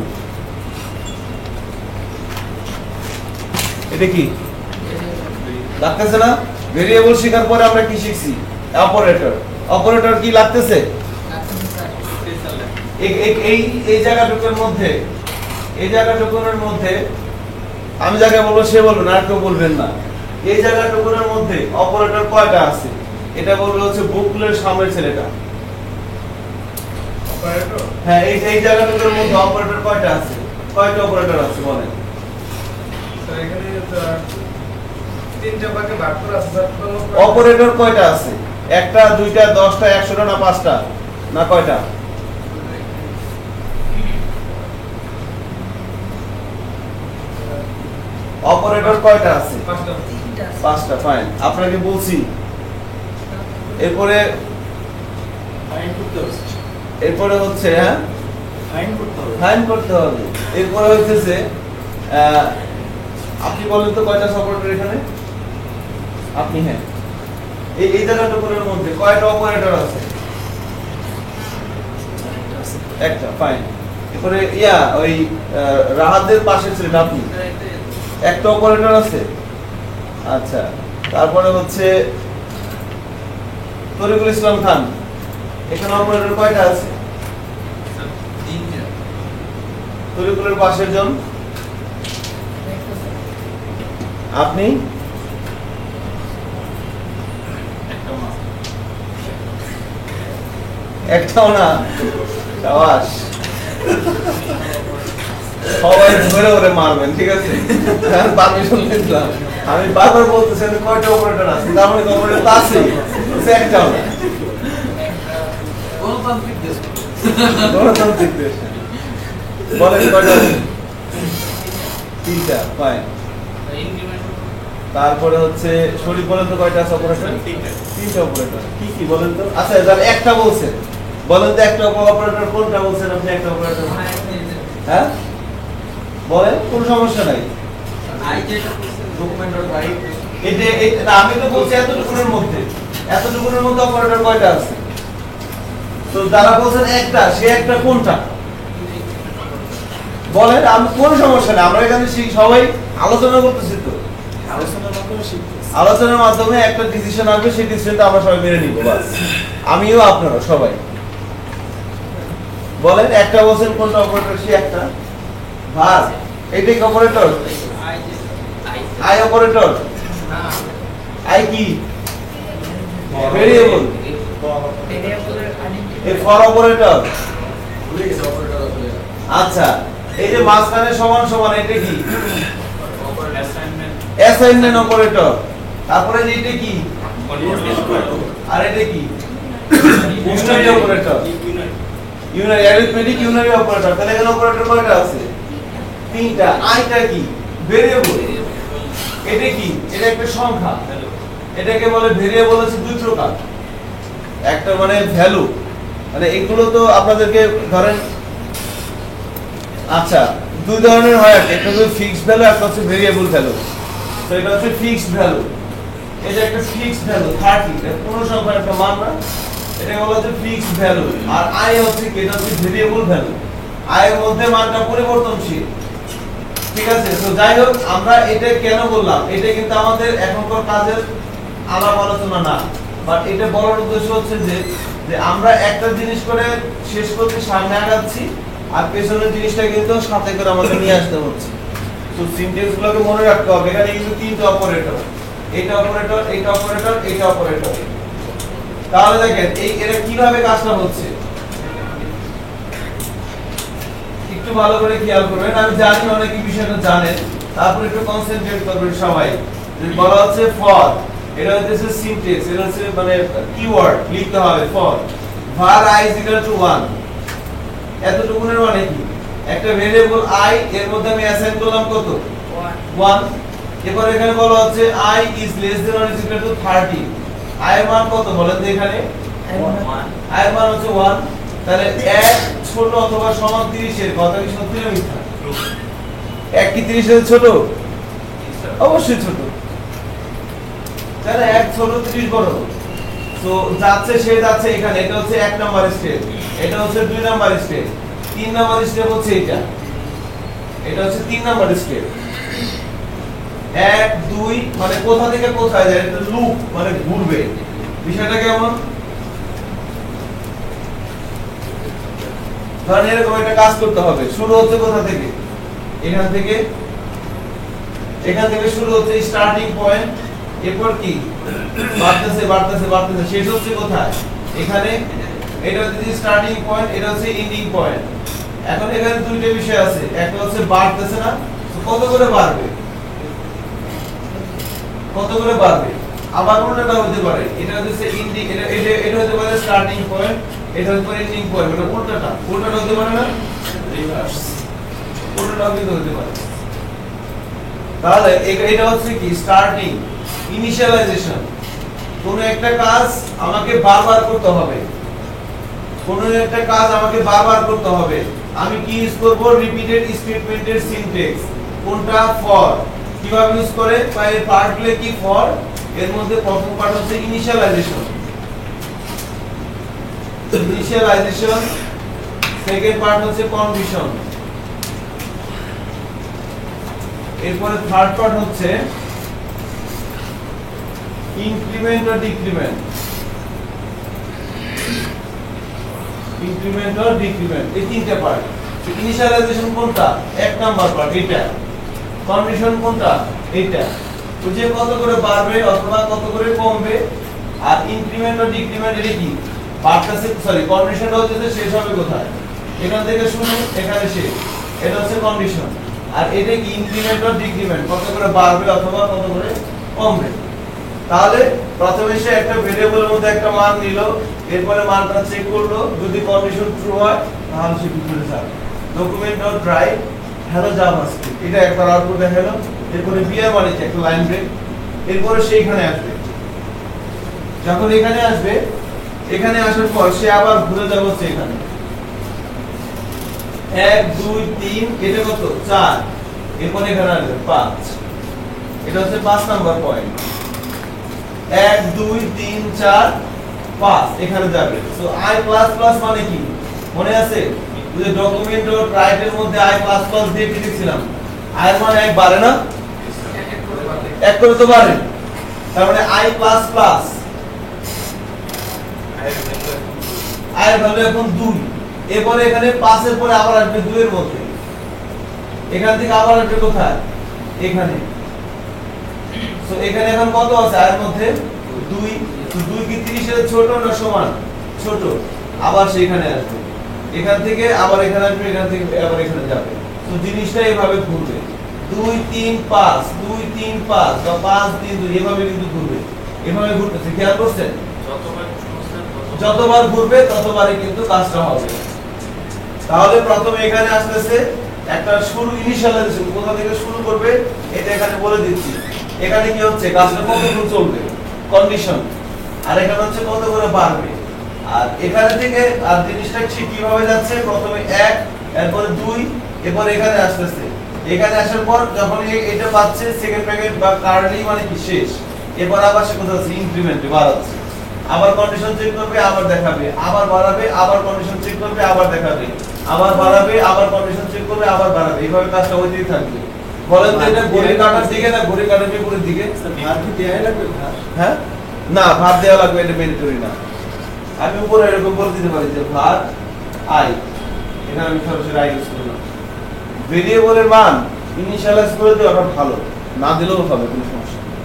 এটা কি লাগতেছে না? ভেরিয়েবল শেখার পরে আমরা কি শিখছি? অপারেটর। অপারেটর কি লাগতেছে? এই জায়গাটুকুর মধ্যে আমি যাকে বলবো সে বলবেন, আর কেউ বলবেন না। এই জায়গাটুকুর মধ্যে অপারেটর কয়টা আছে? এটা বলবে হচ্ছে বুকলের সামনের ছেলেটা। অপারেটর, হ্যাঁ এই জায়গাটুকুর মধ্যে অপারেটর কয়টা আছে? কয়টা অপারেটর আছে বলেন? স্যার এখানে তিনটা ভাগে ভাগ করা আছে স্যার। অপারেটর কয়টা আছে? একটা, দুইটা, 10টা, 100টা না 5টা না কয়টা? অপারেটর কয়টা আছে? 5টা। ফাইন, আপনাকে বলছি। এরপরে হচ্ছে হ্যাঁ ফাইন করতে হবে। এরপরে হচ্ছে আপনি বলেন তো কয়টা অপারেটর এখানে? আপনি হ্যাঁ এই জায়গাটুকুর মধ্যে কয়টা অপারেটর আছে? একটা। ফাইন। এরপরে ওই রাহাতের পাশে ছিলেন আপনি, একটা অপারেটর আছে। আচ্ছা, তারপরে হচ্ছে তরিকুল ইসলাম খান, এখানে অপারেটর কয়টা আছে? তরিকুলের পাশের জন আপনি? একটাও না? সাবাস, সবাই ধরে ধরে মারবেন, ঠিক আছে? পারমিশন দিলাম। আমি বারবার বলতেছি কয়টা অপারেটর আছে, তার মানে অপারেটর তো আছে, একটাও না। গণতান্ত্রিক দেশ বলেন কয়টা? 3টা। ফাইন। তারপরে হচ্ছে শরীফ বলেন তো কয়টা আছে অপারেটর? 3টা অপারেটর। কি কি বলেন তো? আচ্ছা তাহলে একটা বলছেন, বলেন তো একটা অপারেটর কোনটা বলছেন আপনি? একটা অপারেটর হ্যাঁ বলেন, কোন সমস্যা নাই। এটা আমি তো বলছি এতটুকুর মধ্যে অপারেটর কয়টা আছে? তো যারা বলছেন একটা, সে একটা কোনটা বলেন? আমি কোন সমস্যা নেই, আমরা এখানে সবাই আলোচনা করতেছি তো, আলোচনার মাধ্যমে একটা ডিসিশন আসবে, সেই ডিসিশনটা আমরা সবাই মেনে নিব, বাস। আমিও আপনারা সবাই বলেন একটা বলছেন কোনটা অপারেটর? সে একটা। ভার এটা কি অপারেটর? I operator? আই কি? ভেরিয়েবল। ভেরিয়েবলের এই ফর অপারেটর। ভুলে গেছে অপারেটর আসলে। আচ্ছা, এই যে মাঝখানে সমান সমান এটা কি? Assignment operator. তারপরে যে এটা কি? আর এটা কি? Unary operator. Unary arithmetic unary operator. তাহলে এখানে অপারেটর কয়টা আছে? তিনটা। আইটা কি? ভেরিয়েবল। এটা কি? এটা একটা সংখ্যা। এটাকে বলে ভেরিয়েবল আছে দুই প্রকার। একটা মানে ভ্যালু, মানে এগুলো তো আপনাদেরকে ধরেন, আচ্ছা দুই ধরনের হয়, একটা হচ্ছে ফিক্সড ভ্যালু, একটা হচ্ছে ভেরিয়েবল ভ্যালু। তো এটা হচ্ছে ফিক্সড ভ্যালু। এটা একটা ফিক্সড ভ্যালু 30, এটা কোনো সংখ্যার একটা মান না, এটা বলা হচ্ছে ফিক্সড ভ্যালু। আর আই হচ্ছে কি? এটা হচ্ছে ভেরিয়েবল ভ্যালু। আই এর মধ্যে মানটা পরিবর্তনশীল। ঠিক আছে? তো যাই হোক, আমরা এটা কেন বললাম, এটা কিন্তু আমাদের এখনকার কাজের আলাপ আলোচনা না, বাট এটা বলার উদ্দেশ্য হচ্ছে যে আমরা একটা জিনিস করে শেষ করতে সামনে আগাচ্ছি, আর পেছনের জিনিসটা কিন্তু সাথে করে আমাদের নিয়ে আসতে হচ্ছে। তো সিনট্যাক্স গুলোকে মনে রাখতে হবে। এখানে কিন্তু তিনটা অপারেটর, এইটা অপারেটর, এইটা অপারেটর, এইটা অপারেটর। তাহলে দেখেন এরা কিভাবে কাজটা হচ্ছে একটু ভালো করে খেয়াল করবেন। আমি জানি অনেকে বিষয়টা জানেন, তারপর একটু কনসেন্ট্রেট করবেন সবাই। বলা হচ্ছে ফর, এটা হচ্ছে সিনট্যাক্স, এটা হচ্ছে মানে কিওয়ার্ড লিখতে হবে। ফর var i = 1, এতটুকুনের মানে কি? একটা ভেরিয়েবল i, এর মধ্যে আমি অ্যাসাইন করলাম কত? 1। এরপর এখানে বলা হচ্ছে i is less than or is equal to 30। i এর মান কত বলেন তো এখানে? i এর মান হচ্ছে 1। তাহলে 1 ছোট অথবা সমান 30 এর কথা কি সত্যি না মিথ্যা? 1 কি 30 এর ছোট? অবশ্যই ছোট। তাহলে 1 ছোট, 30 বড়। তো যাচ্ছে সে যাচ্ছে এখানে, এটা হচ্ছে 1 নাম্বার স্টেপ, এটা হচ্ছে 2 নাম্বার স্টেপ, 3 নাম্বার স্টেপ হচ্ছে এটা, এটা হচ্ছে 3 নাম্বার স্টেপ। 1 2 মানে কোথা থেকে কোথায় যায়, এটা লুপ মানে ঘুরবে। বিষয়টা কেমন? ধরেন এরকম একটা কাজ করতে হবে। শুরু হচ্ছে কোথা থেকে? এখান থেকে, এখান থেকে শুরু হচ্ছে স্টার্টিং পয়েন্ট। এরপর কি বাড়তেছে বাড়তেছে বাড়তেছে, শেষ হচ্ছে কোথায়? এখানে। এটা হচ্ছে স্টার্টিং পয়েন্ট, এটা হচ্ছে এন্ডিং পয়েন্ট। এখন এখানে দুইটা বিষয় আছে, একটা হচ্ছে বাড়তেছে না, তো কত করে বাড়বে? কত করে বাড়বে? আবার উল্টাটা হতে পারে, এটা হচ্ছে এন্ডিং, এটা হতে পারে স্টার্টিং পয়েন্ট, এটা হতে পারে এন্ডিং পয়েন্ট, মানে উল্টাটা হতে পারে না, রিভার্স উল্টাটা হতে পারে। তাহলে এটা হচ্ছে কি? Starting, initialization. কোন একটা কাজ আমাকে বারবার করতে হবে, কোন একটা কাজ আমাকে বারবার করতে হবে, আমি কি ইউজ করব? রিপিটেড স্টেটমেন্টের সিনট্যাক্স। কোনটা? ফর। কিভাবে ইউজ করে? এর পার্টগুলো কি? ফর। এর মধ্যে প্রথম পার্ট হচ্ছে ইনিশিয়ালাইজেশন, ইনিশিয়ালাইজেশন। সেকেন্ড পার্ট হচ্ছে কন্ডিশন। এরপরে থার্ড পার্ট হচ্ছে increment or decrement, increment or decrement. এই তিনটা পার্ট। ইনিশিয়ালাইজেশন কোনটা? 1 নাম্বার পার্ট এটা। কন্ডিশন কোনটা? এটা। তো যে কত করে বাড়বে অথবা কত করে কমবে। আর ইনক্রিমেন্ট অর ডিক্রিমেন্ট এটা কি? বাড়তেছে, সরি কন্ডিশনটা হচ্ছে শেষ হবে কোথায়? এখান থেকে শুরু, এখানে শেষ, এটা হচ্ছে কন্ডিশন। আর এটা কি? ইনক্রিমেন্ট অর ডিক্রিমেন্ট, কত করে বাড়বে অথবা কত করে কমবে। তাহলে প্রথমে সে একটা ভেরিয়েবলের মধ্যে একটা মান নিল, এরপরে মানটা চেক করলো, যদি কন্ডিশন ট্রু হয় তাহলে সে ভিতরে যাবে। Document dot right hello JavaScript, এটা একটা আউটপুট দেখালো। এরপরে বিআর মানে একটা লাইন ব্রেক। এরপরে সে এখানে আসবে, যখন এখানে আসবে, এখানে আসার পর সে আবার ঘুরে যাবে হচ্ছে এখানে 1 2 3, এটা কত? 4। এরপর এখানে আসবে 5, এটা হচ্ছে 5 নাম্বার পয়েন্ট। 1 2 3 4 5 এখানে যাবে। সো i প্লাস প্লাস মানে কি মনে আছে? ওই যে ডকুমেন্ট ডট রাইট এর মধ্যে i প্লাস প্লাস দিয়ে কি লিখছিলাম? i এর মান 1 বাড়ে না? 1 করে তো বাড়ে। তার মানে i প্লাস প্লাস, i এর ভ্যালু এখন 2। এরপরে এখানে 5 এর পরে আবার আসবে 2 এর মধ্যে। এখান থেকে আবার একটা কোথায় এখানে। সো এখানে এখন কত আছে এর মধ্যে 2। তো 2 কি 30 এর ছোট না সমান? ছোট। আবার সেখানে আসবে, এখান থেকে আবার এখানে আসবে, এখান থেকে আবার এখানে যাবে। তো জিনিসটা এভাবে ঘুরবে 2 3 5 2 3 5 বা 5 3 2 এভাবে কিন্তু ঘুরবে, এভাবে ঘুরতেছে। খেয়াল করছেন? যতবার ঘুরবে ততবারই কিন্তু কাজটা হবে। তাহলে প্রথমে এখানে আসতেছে একটা শুরু, ইনিশিয়ালাইজেশন কোথা থেকে শুরু করবে এটা এখানে বলে দিচ্ছি। এখানে কি হচ্ছে কাজটা কতক্ষণ চলবে কন্ডিশন, আর এখানে হচ্ছে কত করে বাড়বে। আর এখানে থেকে আর জিনিসটা ঠিক কিভাবে যাচ্ছে, প্রথমে 1, এরপরে 2, এরপর এখানে আসতেছে। এখানে আসার পর যখন এটা পাচ্ছে সেকেন্ড প্যাকেট বা কার্লি মানে কি শেষ, এরপর আবার সে কোথাও ইনক্রিমেন্টে বাড়াচ্ছে, আবার কন্ডিশন চেক করবে, আবার দেখাবে, আবার বাড়াবে, আবার কন্ডিশন চেক করবে, আবার দেখাবে, আবার বাড়াবে, আবার কন্ডিশন চেক করবে, আবার বাড়াবে। এইভাবে কাজটা হইতেই থাকবে। বলেন তো এটা ঘড়ি কাটার দিকে না ঘড়ি কাটার বিপরীত দিকে? ভার কি দেয়াই লাগবে? হ্যাঁ না, ভার দেওয়া লাগবে, এটা ম্যান্ডেটরি না। আমি উপরে এরকম বলে দিতে পারি যে ভার আই, এখানে আমি সরাসরি আই ইউজ করলাম। ভেরিয়েবলের মান ইনিশিয়ালাইজ করে দিও, ওটা ভালো, না দিলেও হবে, কোনো সমস্যা নেই।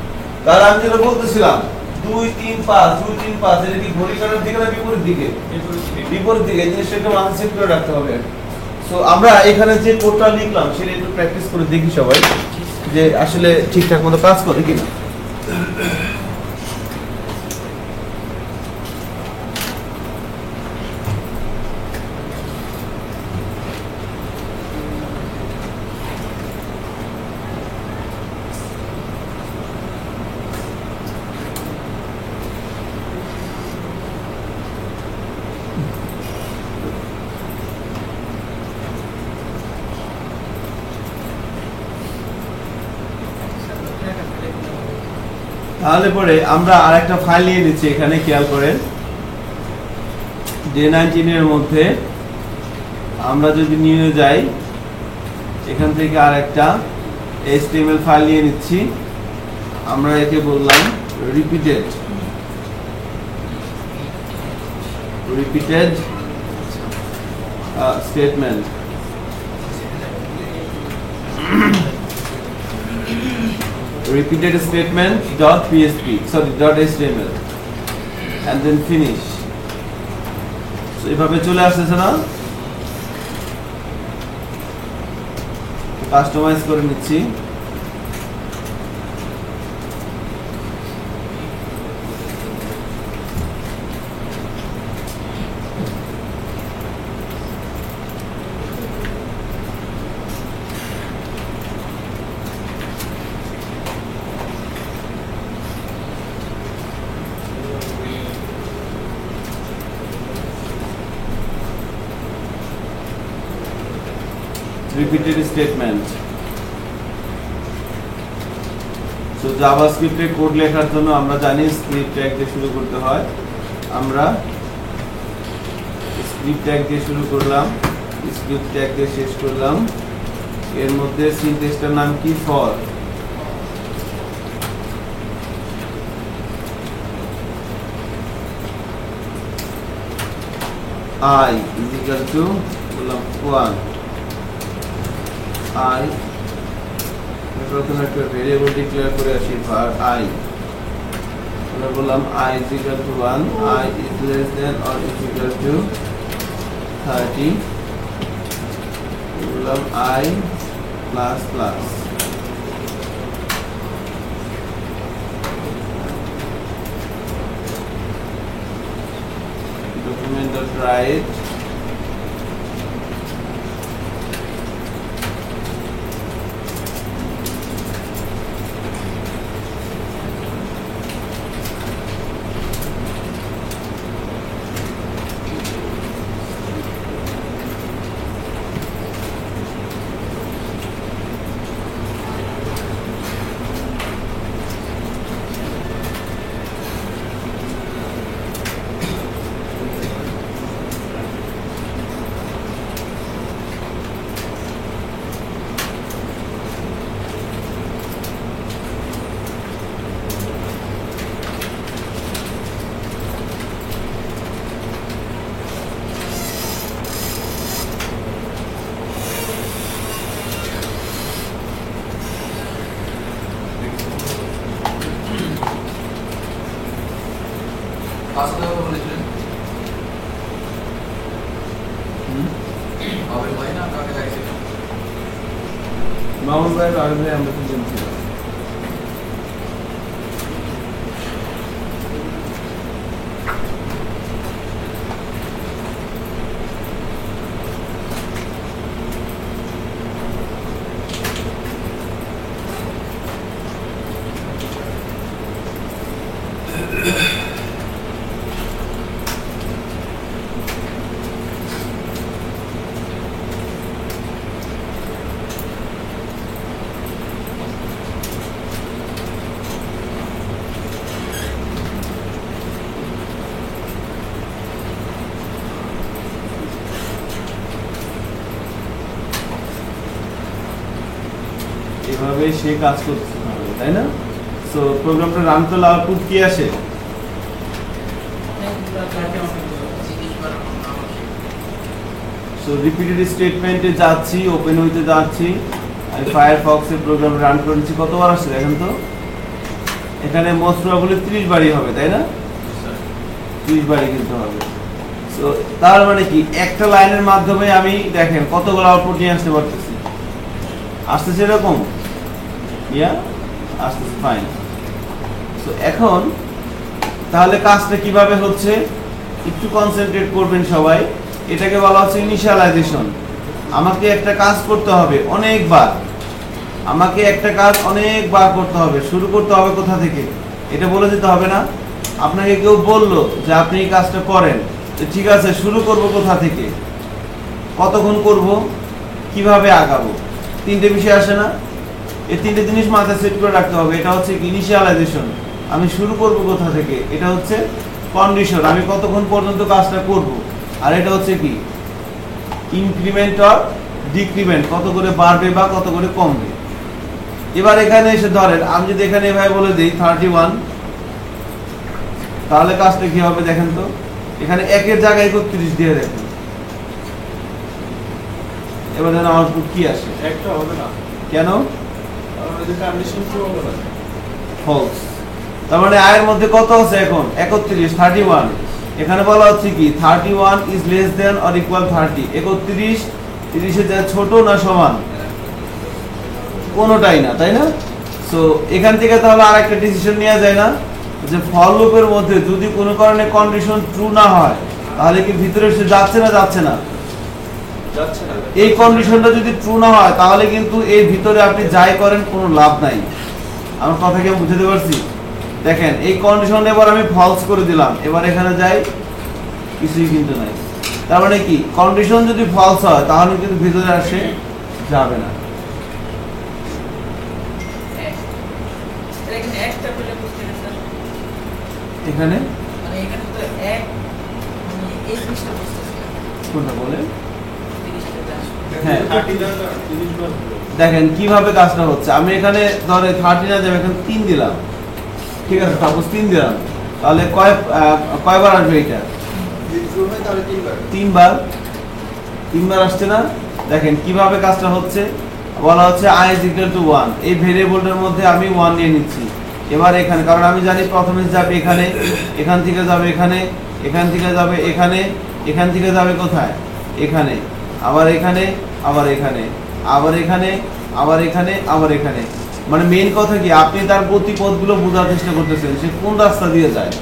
তাহলে আমি যেটা বলতেছিলাম 2 3 5 2 3 5 এটা কি ঘড়ি কাটার দিকে না বিপরীত দিকে? বিপরীত দিকে। এই জিনিসটা একটু মাথায় সেট করে রাখতে হবে। সো আমরা এখানে যে কোডটা লিখলাম সেটা একটু প্র্যাকটিস করে দেখি সবাই যে আসলে ঠিকঠাক মতো কাজ করে কিনা। তাহলে পরে আমরা আরেকটা ফাইল নিয়ে নিচ্ছি এখানে, খেয়াল করেন J19 এর মধ্যে আমরা যদি নিয়ে যাই এখান থেকে আরেকটা HTML ফাইল নিয়ে নিচ্ছি। আমরা একে বললাম repeated statement. repeated statement dot php, sorry dot html, and then finish. So এভাবে চলে আসছে না, কাস্টমাইজ করে নিচ্ছি। repeated statement. So JavaScript এ কোড লেখার জন্য আমরা জানি স্ক্রিপ্ট ট্যাগ দিয়ে শুরু করতে হয়। আমরা স্ক্রিপ্ট ট্যাগ দিয়ে শুরু করলাম, স্ক্রিপ্ট ট্যাগ দিয়ে শেষ করলাম। এর মধ্যে সিনট্যাক্সটার নাম কি? For. I is equal to বললাম 1, I প্রথমে একটা ভেরিয়েবল ডিক্লেয়ার করে আসি var I, আমরা বললাম I is equal to 1, I is less than or is equal to 30, বললাম I plus plus, document dot write Mamun ভাই আর ভাই আমরা তিনজন ছিলাম। এভাবে সে কাজ করতে হবে, তাই না? সো প্রোগ্রামটা রান করলে আউটপুট কি আসে? সো রিপিটেড স্টেটমেন্টে যাচ্ছি, ওপেন হইতে যাচ্ছি, আমি ফায়ারফক্সে প্রোগ্রাম রান করেছি, কতবার আসছে দেখেন তো? এখানে মোস্ট প্রবাবলি 30 বারই হবে, তাই না? 30 বারই কিন্তু হবে। সো তার মানে কি একটা লাইনের মাধ্যমে আমি দেখেন কতগুলো আউটপুট নিয়ে আসতে পারতেছি। আসতেছে এরকম? ইয়া আসতেছে, ফাইন। সো এখন তাহলে কাজটা কিভাবে হচ্ছে একটু কনসেন্ট্রেট করবেন সবাই। এটাকে বলা হচ্ছে ইনিশিয়ালাইজেশন। আমাকে একটা কাজ করতে হবে অনেকবার, আমাকে একটা কাজ অনেকবার করতে হবে। শুরু করতে হবে কোথা থেকে এটা বলে দিতে হবে না? আপনাকে কেউ বললো যে আপনি এই কাজটা করেন, তো ঠিক আছে শুরু করব কোথা থেকে, কতক্ষণ করব, কিভাবে আগাবো, তিনটে বিষয় আসে না? এই তিনটে জিনিস মাথায় সেট করে রাখতে হবে। এটা হচ্ছে ইনিশিয়ালাইজেশন, আমি শুরু করব কোথা থেকে। এটা হচ্ছে কন্ডিশন, আমি কতক্ষণ পর্যন্ত কাজটা করব। আর এটা হচ্ছে কি ইনক্রিমেন্ট অর ডিক্রিমেন্ট, কত করে বাড়বে বা কত করে কমবে। এবার এখানে এসে ধরেন আমি যদি এখানে এভাবে বলে দিই 31, তাহলে কাজটা কি হবে দেখেন তো? এখানে 1 এর জায়গায় 31 দিয়ে দেখুন। এবার যেন আউটপুট কি আসে? একটা হবে না, কেন? কারণ এই যে কন্ডিশন ট্রু হবে না, ফলস। তার মানে i এর মধ্যে কত আছে এখন? 31, 31। এখানে বলা হচ্ছে কি 31 is less than or equal 30। 31 30 এর চেয়ে ছোট না সমান? কোনোটাই না, তাই না? সো এখান থেকে তাহলে আরেকটা ডিসিশন নেওয়া যায় না যে ফর লুপের মধ্যে যদি কোনো কারণে কন্ডিশন ট্রু না হয় তাহলে কি ভিতরে সে যাচ্ছে না যাচ্ছে না? যাচ্ছে না। এই কন্ডিশনটা যদি ট্রু না হয় তাহলে কিন্তু এই ভিতরে আপনি যাই করেন কোনো লাভ নাই। আমার কথা কি আমি বুঝতে পারছি? দেখেন এই কন্ডিশন এবার আমি ফলস করে দিলাম, এবার এখানে যাই কিছুই কিন্তু নাই। তার মানে কি কন্ডিশন যদি ফলস হয় তাহলে কিন্তু ভিতরে আসে যাবে না। এখানে একটা বলে বুঝতে গেছেন, এখানে মানে এখানে তো এক, মানে এই জিনিসটা বুঝতেছি না। কোনটা বলে? জিনিসটা আসলে হ্যাঁ। 30 বার হলো। দেখেন কিভাবে কাজটা হচ্ছে। আমি এখানে ধরে 30 না যাবে, এখানে 3 দিলাম, ঠিক আছে, সাপোজ 3 দিলাম, তাহলে কয়বার আসবে এটা? 3 বার আসছে না? দেখেন কিভাবে কাজটা হচ্ছে। বলা হচ্ছে i is equal to 1, এই ভেরিয়েবলটার মধ্যে আমি 1 নিয়ে নিচ্ছি। এবার এখানে কারণ আমি জানি প্রথমে যাবে এখানে, এখান থেকে যাবে এখানে, এখান থেকে যাবে এখানে, এখান থেকে যাবে কোথায়? এখানে, আবার এখানে, আবার এখানে, আবার এখানে, আবার এখানে, আবার এখানে। মানে মেইন কথা কি আপনি তার গতিপথগুলো বোঝার চেষ্টা করতেছেন, সে কোন রাস্তা দিয়ে যায়।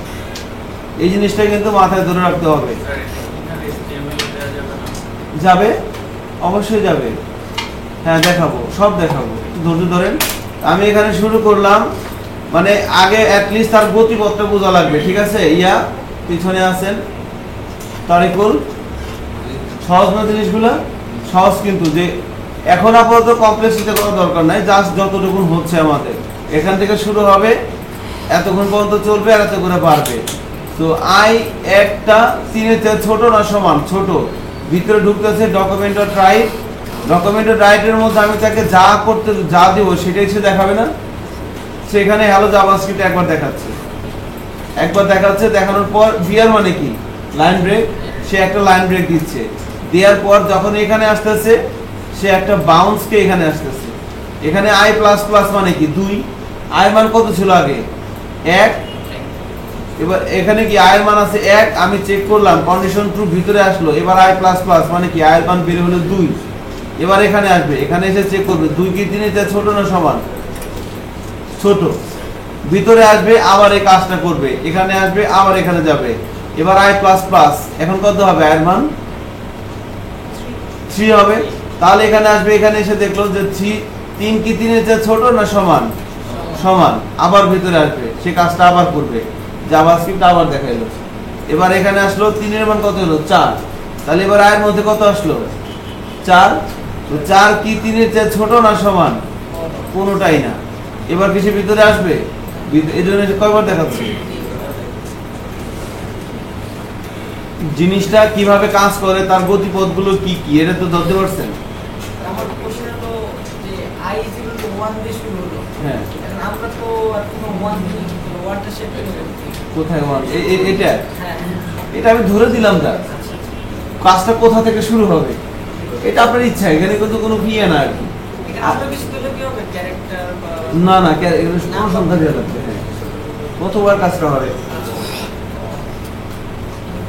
এই জিনিসটা কিন্তু মাথায় ধরে রাখতে হবে। এখানে HTML দেওয়া যাবে না। যাবে, অবশ্যই যাবে। হ্যাঁ দেখাবো, সব দেখাবো, একটু ধৈর্য ধরেন। আমি এখানে শুরু করলাম, মানে আগে অ্যাটলিস্ট তার গতিপথটা বোঝা লাগবে, ঠিক আছে? ইয়া পিছনে আছেন তারিকুল, সহজ না জিনিসগুলো? সহজ কিন্তু, যে এখন আপাতত কমপ্লেক্সিটি করার দরকার নাই, জাস্ট যতটুকু হচ্ছে আমাদের এখান থেকে শুরু হবে, এতক্ষণ পর্যন্ত চলবে আর এত করে বাড়বে। তো i একটা 3 এর চেয়ে ছোট না সমান? ছোট। ভিতরে ঢুকতেছে document or type, document or রাইটের মধ্যে আমি তাকে যা করতে যা দিব সেটাই সে দেখাবে না? সেখানে হ্যালো জাভাস্ক্রিপ্ট একবার দেখাচ্ছে, একবার দেখাচ্ছে, দেখানোর পর বিয়ার মানে কি লাইন ব্রেক, সে একটা লাইন ব্রেক দিচ্ছে, দেওয়ার পর যখন এখানে আসতেছে সে একটা বাউন্সকে এখানে আসতেছে। এখানে i প্লাস প্লাস মানে কি 2, i মান কত ছিল আগে? 1। এবার এখানে কি i এর মান আছে 1, আমি চেক করলাম কন্ডিশন ট্রু, ভিতরে আসলো। এবার i প্লাস প্লাস মানে কি i এর মান বের হলো 2। এবার এখানে আসবে, এখানে এসে চেক করবে 2 কি 3 এর চেয়ে ছোট না সমান, ছোট। ভিতরে আসবে আবার এই কাজটা করবে, এখানে আসবে আবার এখানে যাবে। এবার i প্লাস প্লাস এখন কত হবে, i এর মান 3 হবে। তাহলে এখানে আসবে, এখানে এসে দেখলো যে 3 কি 3 এর চেয়ে ছোট না সমান, সমান। আবার ভিতরে আসবে, সে কাজটা আবার করবে, জাভাস্ক্রিপ্ট আবার দেখাইলো। এবার এখানে আসলো 3 এর মান কত হলো 4। তাহলে এবার i এর মধ্যে কত আসলো 4। তো 4 কি 3 এর চেয়ে ছোট না সমান, কোনোটাই না। এবার কিছু ভিতরে আসবে, এই জন্য কয়বার দেখাচ্ছে। জিনিসটা কিভাবে কাজ করে, তার গতিপথগুলো কি কি, এটা তো ধরতে পারছেন। আমার কোশ্চেন হলো যে i = 1 দিয়ে শুরু হলো, হ্যাঁ, এখন আমরা তো আর কোনো 1 দিই, 1টা সেট করে দেব। কোথায় ওয়ান, এটা হ্যাঁ, এটা আমি ধরে দিলাম। যা কাজটা কোথা থেকে শুরু হবে এটা আপনার ইচ্ছা, এখানে কিন্তু কোনো বিয়ে না আর কি। এখানে আমরা কিছু দিলে কি হবে, ক্যারেক্টার বা না না, এখানে কোনো সংখ্যা দেওয়া লাগবে। হ্যাঁ, কতবার কাজটা হবে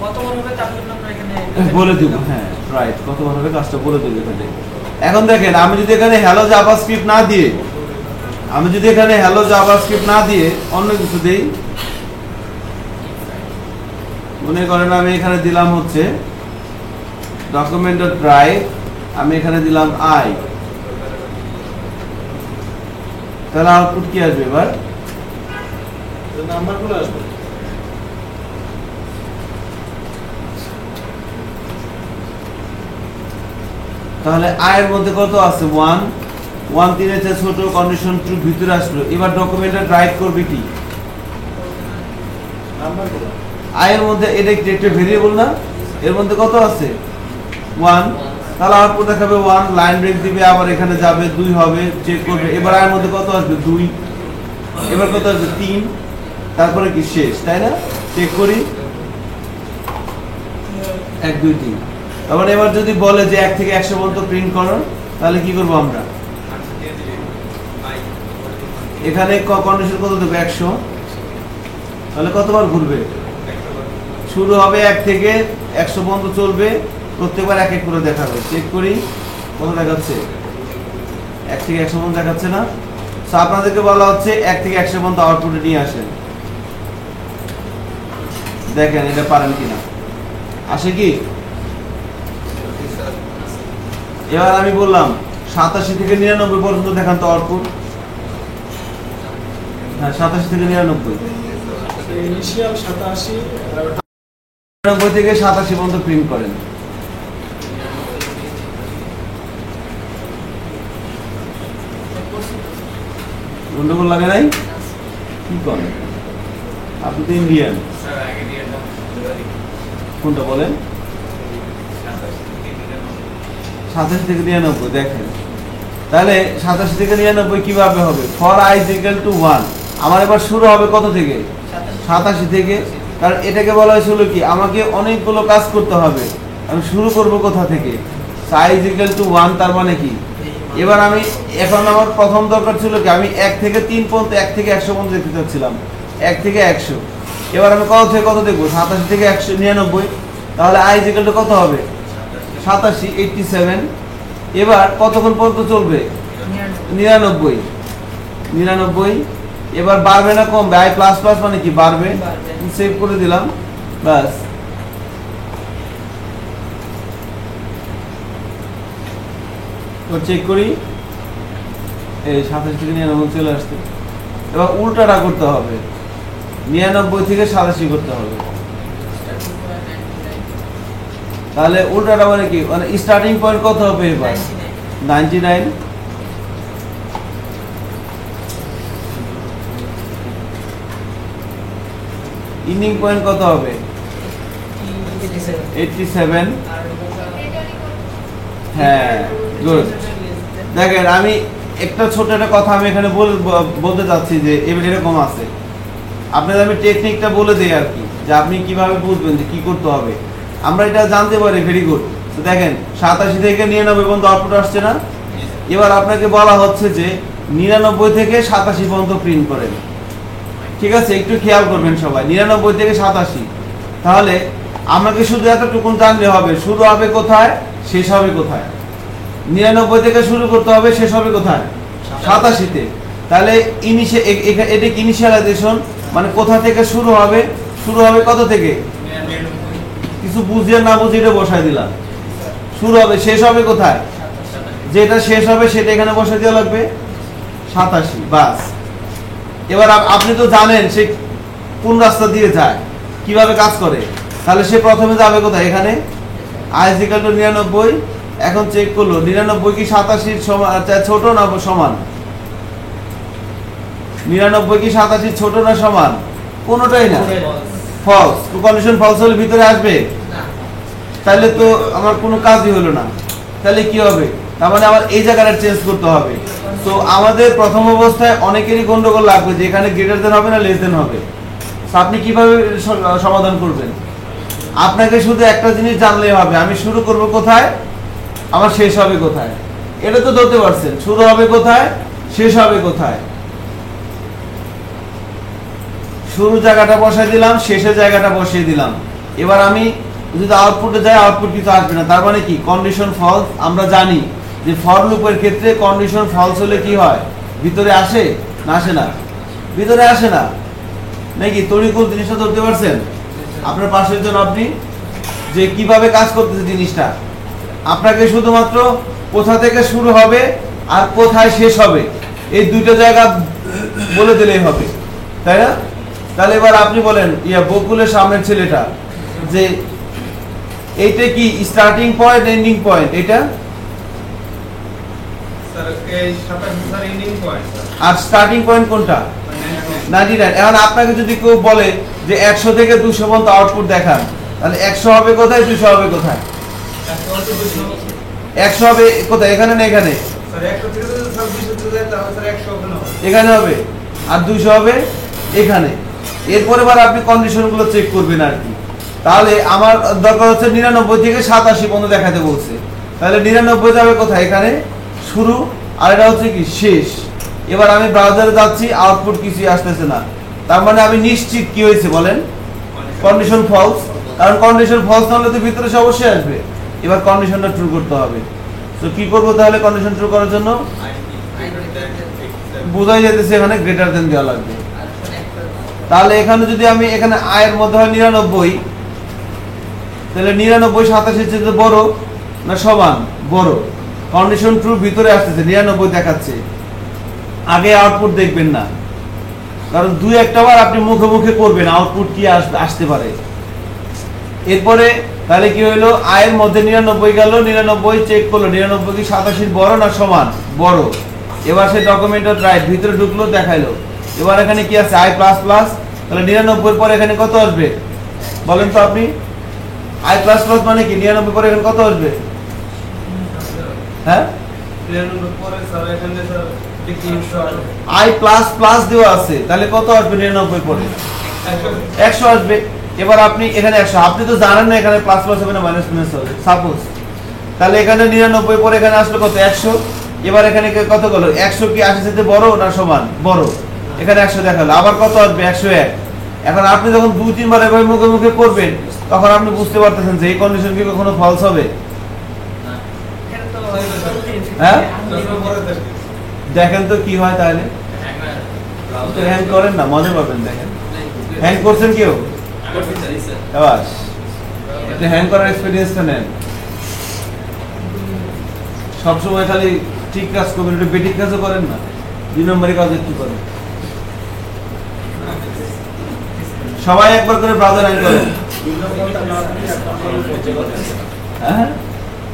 কতবার হবে তার জন্য আমরা এখানে বলে দিব। হ্যাঁ রাইট, কতবার হবে কাজটা বলে দেব এখানে। এখন দেখেন, আমি যদি এখানে হ্যালো জাভাস্ক্রিপ্ট না দিয়ে, অন্য কিছু দেই, মনে করেন আমি এখানে দিলাম হচ্ছে document.drive, আমি এখানে দিলাম i, তাহলে আউটপুট কি আসবে এবার, নাম্বারগুলো আসবে। তাহলে i এর মধ্যে কত আছে 1, 1 3 এর চেয়ে ছোট, কন্ডিশন ট্রু, ভিতরে আসলো। এবার ডকুমেন্টটা ড্রাইভ করবে কি, নাম্বারগুলো i এর মধ্যে এটা একটা ভেরিয়েবল না, এর মধ্যে কত আছে 1, তাহলে আউটপুট দেখাবে 1, লাইন ব্রেক দিবে, আবার এখানে যাবে 2 হবে, চেক করবে। এবার i এর মধ্যে কত আসবে 2, এবার কত আসবে 3, তারপরে কি শেষ, তাই না। চেক করি 1 2 3। তারপরে এবার যদি বলে যে 1 থেকে 100 পর্যন্ত প্রিন্ট করো, তাহলে কি করব আমরা, এখানে কন্ডিশন কত দেবো 100, তাহলে কতবার ঘুরবে, শুরু হবে 1 থেকে 100 পর্যন্ত চলবে, প্রত্যেকবার এক এক করে দেখাবে। চেক করি কত দেখাচ্ছে, 1 থেকে 100 পর্যন্ত দেখাচ্ছে না। সো আপনাদেরকে বলা হচ্ছে 1 থেকে 100 পর্যন্ত আউটপুটে নিয়ে আসেন, দেখেন এটা পারেন কিনা, আসে কি। এবার আমি বললাম 87 থেকে 99 পর্যন্ত দেখান তো আউটপুট। হ্যাঁ 87 থেকে 99, ইনিশিয়াল 87, 99 থেকে 87 পর্যন্ত প্রিন্ট করেন। গন্ডগোল লাগে নাই, কি করেন আপনি তো ইন্ডিয়ান, কোনটা বলেন 87 থেকে 99 দেখেন। তাহলে 87 থেকে 99 কিভাবে হবে, ফর i = 1, আমার এবার শুরু হবে কত থেকে 87 থেকে, কারণ এটাকে বলা হয়েছিল কি আমাকে অনেকগুলো কাজ করতে হবে, আমি শুরু করব কোথা থেকে, i = 1, তার মানে কি এবার আমি এখন আমার প্রথম দরকার ছিল কি আমি 1 থেকে 3 পর্যন্ত 1 থেকে 100 পর্যন্ত দেখতে চাচ্ছিলাম, 1 থেকে 100। এবার আমি কত থেকে কত দেখবো 87 থেকে 199, তাহলে i = কত হবে 87 87। এবার কতক্ষণ পর্যন্ত চলবে 99। এবার বাড়বে না কমবে, i প্লাস প্লাস মানে কি বাড়বে, সেভ করে দিলাম বাস। চেক করি এই 87 থেকে 99 চলে আসছে। এবার উল্টাটা করতে হবে, 99 থেকে 87 করতে হবে। তাহলে উল্টাটা মানে কি, মানে স্টার্টিং পয়েন্ট কত হবে এবার 99, ইন্ডিং পয়েন্ট কত হবে 87। হ্যাঁ গুড। দেখেন আমি একটা ছোট একটা কথা আমি এখানে বলতে চাচ্ছি যে এরকম আছে, আপনাদের আমি টেকনিকটা বলে দেই আর কি, যে আপনি কিভাবে বুঝবেন যে কি করতে হবে, আমরা এটা জানতে পারি। Very good. তো দেখেন 87 থেকে 99 পর্যন্ত আউটপুট আসছে না, এবার আপনাকে বলা হচ্ছে যে 99 থেকে 87 পর্যন্ত প্রিন্ট করেন। ঠিক আছে, একটু খেয়াল করবেন সবাই, 99 থেকে 87। তাহলে আমাকে শুধু এতটুকু জানলে হবে শুরু হবে কোথায় শেষ হবে কোথায়। 99 থেকে শুরু করতে হবে, শেষ হবে কোথায়? 87-তে। তাহলে এটা ইনিশিয়ালাইজেশন মানে কোথা থেকে শুরু হবে? শুরু হবে কত থেকে? কিছু বুঝিয়ে না বুঝিয়ে এটা বসাই দিলাম। শুরু হবে, শেষ হবে কোথায়? যেটা শেষ হবে সেটা এখানে বসাই দেওয়া লাগবে 87, বাস। এবার আপনি তো জানেন সে কোন রাস্তা দিয়ে যায়, কিভাবে কাজ করে। তাহলে সে প্রথমে যাবে কোথায়? এখানে i = 99। এখন চেক করলো 99 কি 87 ছোট না সমান? 99 কি 87 ছোট না সমান? কোনোটাই না, ফলস। কন্ডিশন ফলস হলে ভিতরে আসবে? তাহলে তো আমার কোনো কাজই হলো না। তাহলে কি হবে? তার মানে আমার এই জায়গাটা চেঞ্জ করতে হবে। তো আমাদের প্রথম অবস্থায় অনেকেরই গন্ডগোল লাগবে যে এখানে গ্রেটার দেন হবে না লেস দেন হবে। আপনি কিভাবে সমাধান করবেন? আপনাকে শুধু একটা জিনিস জানলেই হবে, আমি শুরু করব কোথায়, আমার শেষ হবে কোথায়। এটা তো ধরতে পারছেন, শুরু হবে কোথায়, শেষ হবে কোথায়। শুরু জায়গাটা বসাই দিলাম, শেষের জায়গাটা বসিয়ে দিলাম। এবার আমি যদি আউটপুটে যাই, আউটপুট কিছু আসবে না। তার মানে কি? Condition false. আমরা জানি যে ফর লুপের ক্ষেত্রে কন্ডিশন ফলস হলে কি হয়? ভিতরে আসে না আসে না? ভিতরে আসে না নাকি? তরিকুল জিনিসটা ধরতে পারছেন? আপনার পাশের জন আপনি যে কিভাবে কাজ করতেছে জিনিসটা, আপনাকে শুধুমাত্র কোথা থেকে শুরু হবে আর কোথায় শেষ হবে এই দুটো জায়গা বলে দিলেই হবে, তাই না? তাহলে এবার আপনি বলেন বকুলের সামনের ছেলেটা যে এইটা কি স্টার্টিং পয়েন্ট এন্ডিং পয়েন্ট? এটা স্যার এই 27 sir ending point are starting point কোনটা? 99। এখন আপনাকে যদি কেউ বলে যে 100 থেকে 200 পর্যন্ত আউটপুট দেখান, তাহলে 100 হবে কোথায়, 200 হবে কোথায়? 100 হবে কোথায়? এখানে না এখানে? স্যার 100 থেকে যদি স্যার 200 চলে যায় তাহলে স্যার 100 হবে না, এখানে হবে। আর 200 হবে এখানে। এরপরে আবার আপনি কন্ডিশনগুলো চেক করবেন আর কি। তাহলে আমার দরকার হচ্ছে 99 থেকে 87 পর্যন্ত দেখাতে বলছে। তাহলে 99 যাবে কোথায়? এখানে শুরু, আর এটা হচ্ছে কি শেষ। এবার আমি ব্রাউজারে যাচ্ছি, আউটপুট কিছুই আসতেছে না। তার মানে আমি নিশ্চিত কি হয়েছে বলেন? Condition false. কারণ কন্ডিশন ফলস না হলে তো ভিতরে সে অবশ্যই আসবে। এবার কন্ডিশনটা ট্রু করতে হবে। তো কি করব তাহলে কন্ডিশন ট্রু করার জন্য? বোঝাই যেতেছে এখানে গ্রেটার দেন দেওয়া লাগবে। তাহলে এখানে যদি আমি এখানে i এর মধ্যে হয় 99, তাহলে 99 87 চেয়ে বড় না সমান? বড়। কন্ডিশন ট্রু, ভিতরে আসতেছে 99 দেখাচ্ছে। আগে আউটপুট দেখবেন না, কারণ দুই একটা বার আপনি মুখে মুখে করবেন আউটপুট কি আসতে পারে। এরপরে তাহলে কি হইলো? i এর মধ্যে 99 গেল, 99 চেক করলো 99 কি 87 বড় না সমান? বড়। এবার সে ডকুমেন্টের রাইট ভিতরে ঢুকলো, দেখাইলো। এবার এখানে কি আছে? i++। তাহলে 99 পরে এখানে কত আসবে বলেন তো আপনি? i++ মানে কি? 99 পরে এখানে কত আসবে? হ্যাঁ, 93 পরে স্যার এখানে স্যার i++ দেওয়া আছে, তাহলে কত আসবে 99 পরে? 100 আসবে। এবার আপনি এখানে 100, আপনি তো জানেন না এখানে প্লাস প্লাস হবে না মাইনাস মাইনাস হবে, সাপোজ। তাহলে এখানে 99 পরে এখানে আসলো কত? 100। এবার এখানে কত গেল? 100 কি 80 থেকে বড় না সমান? বড়। এখানে 100 দেখালো, আবার কত আসবে? 101। এখন আপনি যখন 2-3 বার এভাবে মুখে মুখে করবেন, তখন আপনি বুঝতে পারতেছেন যে এই কন্ডিশন কি কখনো ফলস হবে? হ্যাঁ, দেখেন তো কি হয় তাহলে। হ্যাং করেন না, মজা পাবেন। দেখেন হ্যাং করছেন কেউ? আবাস এটা হ্যাং করার এক্সপেরিয়েন্সটা নেন। সবসময় খালি ঠিক কাজ করবেন, একটু বেঠিক কাজও করেন না, 2 নম্বরের কাজ একটু করেন। সবাই একবার করে ব্রাউজার হ্যাং করেন। হ্যাঁ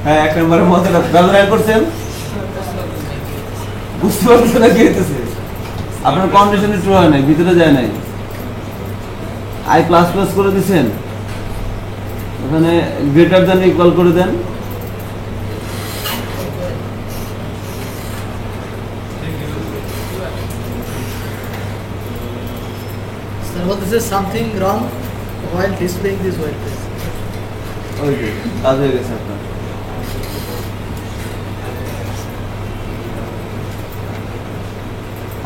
হ্যাঁ, 1 নম্বরের মধ্যে ব্রাউজার হ্যাং করছেন, বুঝতে পারছেন না কি হইতেছে? আপনার কন্ডিশনে ট্রু হয় নাই, ভিতরে যায় নাই। i++ করে দিছেন, ওখানে গ্রেটার দ্যান ইকুয়াল করে দেন। Sir, what is something wrong while displaying this white space? ওই যে কাজ হয়ে গেছে আপনার।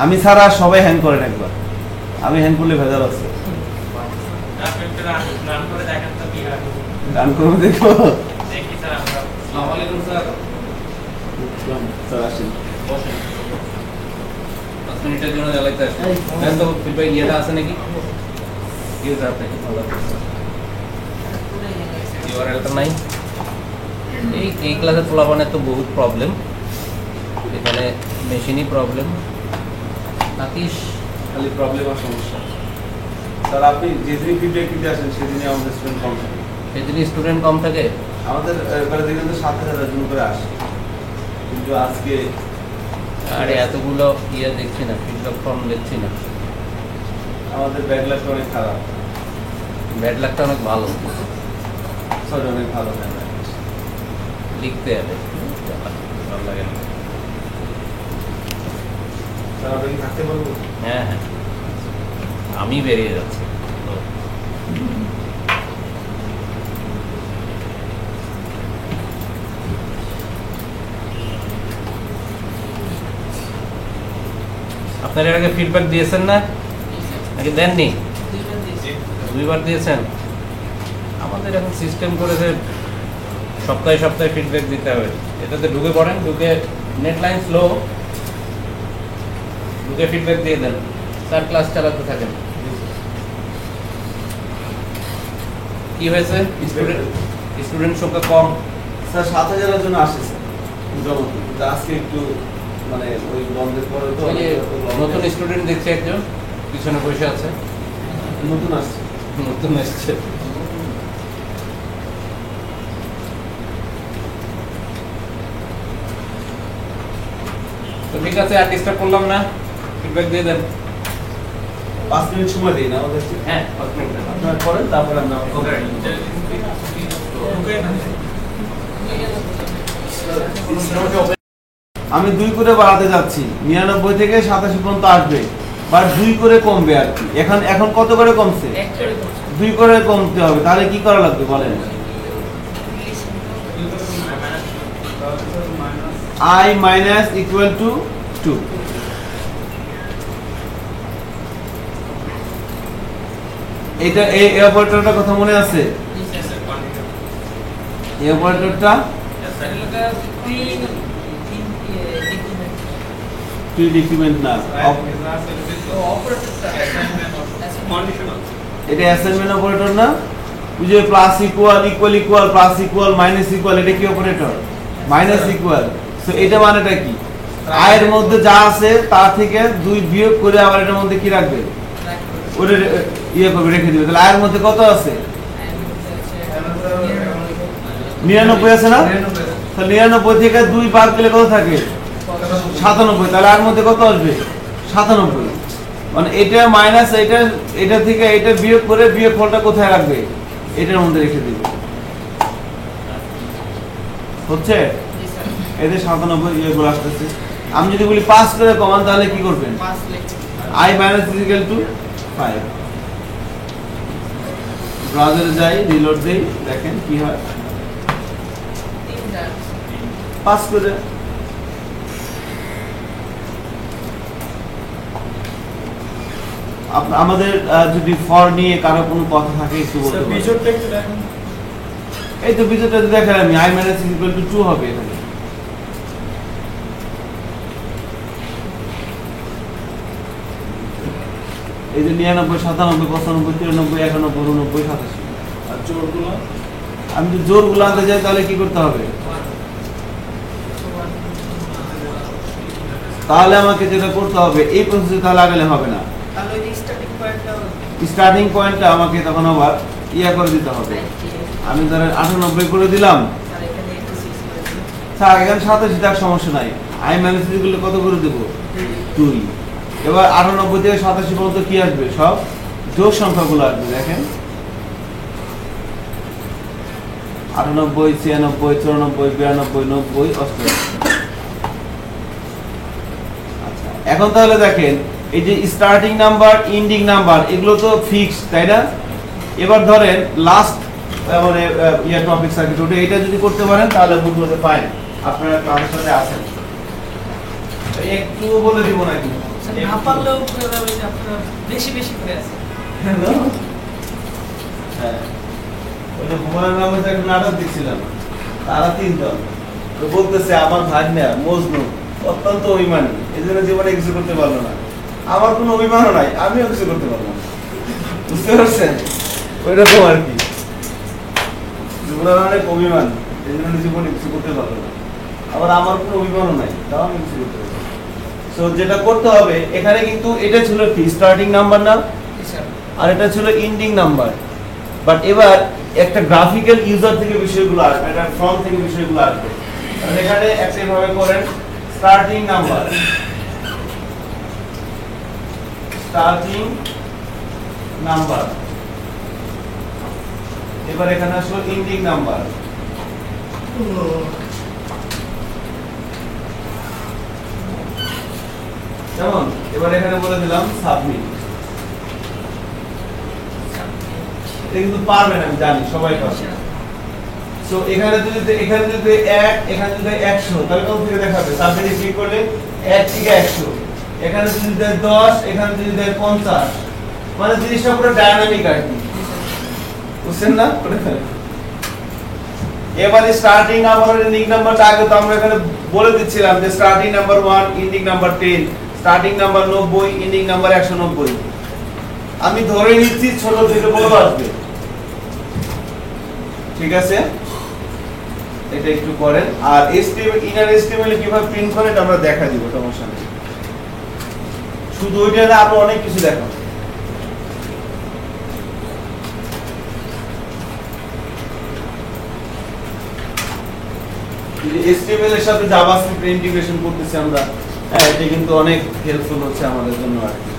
আমি ছাড়া সবাই হ্যাং করেন একবার, আমি হ্যাং করলে ভেজাল আছে। গান করবো, দেখো। স্যার আসেন। বসেন 5 মিনিটের জন্য জ্বালাইতে আসেন দেন তো ফিডব্যাক ইয়েটা আছে নাকি ইউজার থেকে ইউআরএলটা নাই এই ক্লাসের পোলাপানের তো বহুত প্রবলেম এখানে মেশিনই প্রবলেম নাকিস খালি প্রবলেম আর সমস্যা। স্যার আপনি যেদিনই ফিডব্যাক দিতে আসেন সেদিনই আমাদের স্টুডেন্ট কম থাকে। সেদিনই স্টুডেন্ট কম থাকে আমাদের এবারে দেখবেন তো 7,000 জন করে আসে, কিন্তু আজকে আরে এতগুলো ইয়ে দেখছি না ফিডব্যাক ফর্ম দেখছি না আমাদের ব্যাকলাগটা অনেক খারাপ। ব্যাড লাকটা অনেক ভালো সরি অনেক ভালো না। লিখতে হবে ভালো লাগে না স্যার আপনি কি থাকতে পারবো? হ্যাঁ হ্যাঁ আমি বেরিয়ে যাচ্ছি তো আপনারা এর আগে ফিডব্যাক দিয়েছেন না নাকি দেননি দুইবার দিয়েছেন আমাদের এখন সিস্টেম করেছে সপ্তাহে সপ্তাহে ফিডব্যাক দিতে হবে এটাতে ঢুকে পড়েন ঢুকে নেট লাইন স্লো ঢুকে ফিডব্যাক দিয়ে দেন স্যার ক্লাস চালাতে থাকেন কি হয়েছে স্টুডেন্ট সংখ্যা কম স্যার 7,000 জন আসে স্যার মোটামুটি, কিন্তু আজকে একটু মানে ওই বন্ধের পরে তো ওই যে নতুন স্টুডেন্ট দেখছি একজন পিছনে বসে আছে নতুন আসছে। নতুন এসছে তো ঠিক আছে আর ডিস্টার্ব করলাম না ফিডব্যাক দিয়ে দেন 5 মিনিট সময় দিই না আমাদেরকে। হ্যাঁ 5 মিনিট আপনারা করেন তারপরে আমরা আমি 2 করে বাড়াতে যাচ্ছি 99 থেকে 87 পর্যন্ত আসবে বা 2 করে কমবে আর কি। এখন কত করে কমছে? 2 করে কমতে হবে, তাহলে কি করা লাগবে বলেন? I minus equal to 2। এটা এই অপারেটরটা কথা মনে আছে? এই অপারেটরটা প্রি ডিক্রিমেন্ট না, এটা অ্যাসাইনমেন্ট অপারেটর না? ওই যে plus equal equal equal plus equal minus equal, এটা কি অপারেটর? Minus equal. সো এটা মানেটা কি? আয়ের মধ্যে যা আছে তার থেকে 2 বিয়োগ করে আবার এটার মধ্যে কি রাখবে? ওটা ইয়ে করবে, রেখে দিবে। তাহলে আয়ের মধ্যে কত আছে? 99 আছে না? তাহলে 99 থেকে 2 বাদ দিলে কত থাকে? 97। তাহলে আর মধ্যে কত আসবে? 97। মানে এটা মাইনাস এটা থেকে এটা বিয়োগ করে বিয়োগ ফলটা কোথায় রাখবে? এটার মধ্যে রেখে দিবে। হচ্ছে এতে 97 ইয়েগুলো আসতেছে। আমি যদি বলি 5 করে কমান তাহলে কি করবেন? I minus is equal to 5। ব্রাউজারে যাই, রিলোড দেই, দেখেন কি হয়। 5 করে আমাদের যদি ফর নিয়ে কারো কোনো কথা থাকে একটু বলতে পারেন। এই তো বিজয়টা দেখেন আমি I minus is equal to 2 হবে এখানে। এই যে 99 97 95 93 91 92 87। আর জোরগুলো আমি যদি জোরগুলো আনতে যাই তাহলে কি করতে হবে? তাহলে আমাকে যেটা করতে হবে এই প্রসেসে তাহলে আগালে হবে না। তাহলে এই স্টার্টিং পয়েন্টটা আমাকে তখন আবার ইয়া করে দিতে হবে। আমি ধরেন 98 করে দিলাম। স্যার এখানে 87 টার সমস্যা নাই। I minus গুলো কত করে দেব? 2। এবার 98 থেকে 87 পর্যন্ত কি আসবে? সব যোগ সংখ্যাগুলো আসবে। দেখেন 98 96 94 92 90 88। আচ্ছা এখন তাহলে দেখেন এই যে স্টার্টিং নাম্বার এন্ডিং নাম্বার এগুলো তো ফিক্সড, তাই না? এবার ধরেন লাস্ট মানে ইয়ার টপিক সার্কিট ওটা এটা যদি করতে পারেন তাহলে বুঝতে পারেন আপনারা ক্লাসের সাথে আছেন। একটু বলে দিব নাকি? না পারলেও আপনারা বেশি বেশি করে আছে। হ্যাঁ ওই যে হুমায়ুন আহমেদ একটা নাটক দেখছিলাম, তারা 3 জন তো বলতেছে আমার ভাগ্নে মজনু অত্যন্ত অভিমানী, এই জন্য জীবনে কিছু করতে পারলো না। আমার কোনো অভিমানও নাই, আমিও কিছু করতে পারবো না, বুঝতে পারছেন? ওইরকম আর কি, জীবনের অনেক অভিমান, এই জন্য জীবনে কিছু করতে পারলো না। আবার আমার কোনো অভিমানও নাই, তাও আমি কিছু করতে পারবো। সো যেটা করতে হবে এখানে, কিন্তু এটা ছিল কি স্টার্টিং নাম্বার না, আর এটা ছিল এন্ডিং নাম্বার। বাট এবার একটা গ্রাফিক্যাল ইউজার থেকে বিষয়গুলো আসবে, একটা ফর্ম থেকে বিষয়গুলো আসবে। তাহলে এখানে একটা এভাবে করেন, স্টার্টিং নাম্বার, স্টার্টিং নাম্বার। এবার এখানে আসলো এন্ডিং নাম্বার। কেমন? এবার এখানে বলে দিলাম সাবমিট। এটা কিন্তু পারবেন, আমি জানি সবাই পারবে। সো এখানে যদি 1, এখানে যদি 100, তাহলে কোন থেকে দেখাবে? সাবমিটে ক্লিক করলে 1 থেকে 100। এখানে যদি দেয় 10, এখানে যদি দেয় 50, মানে জিনিসটা পুরো ডায়নামিক আর কি, বুঝছেন না? এবারে স্টার্টিং নাম্বার আর এন্ডিং নাম্বারটা আগে তো আমরা এখানে বলে দিচ্ছিলাম যে starting number 1, ending number 10, starting number 90, ending number 190। আমি ধরে নিচ্ছি ছোট থেকে বড় আসবে, ঠিক আছে? এটা একটু করেন। আর HTML ইনার HTML কিভাবে প্রিন্ট করে এটা আমরা দেখা দিব, সমস্যা নেই। শুধু ওইটা না, আরো অনেক কিছু দেখাবো। HTML এর সাথে জাভাস্ক্রিপ্ট ইন্টিগ্রেশন করতেছি আমরা, হ্যাঁ, এটা কিন্তু অনেক হেল্পফুল হচ্ছে আমাদের জন্য আর কি।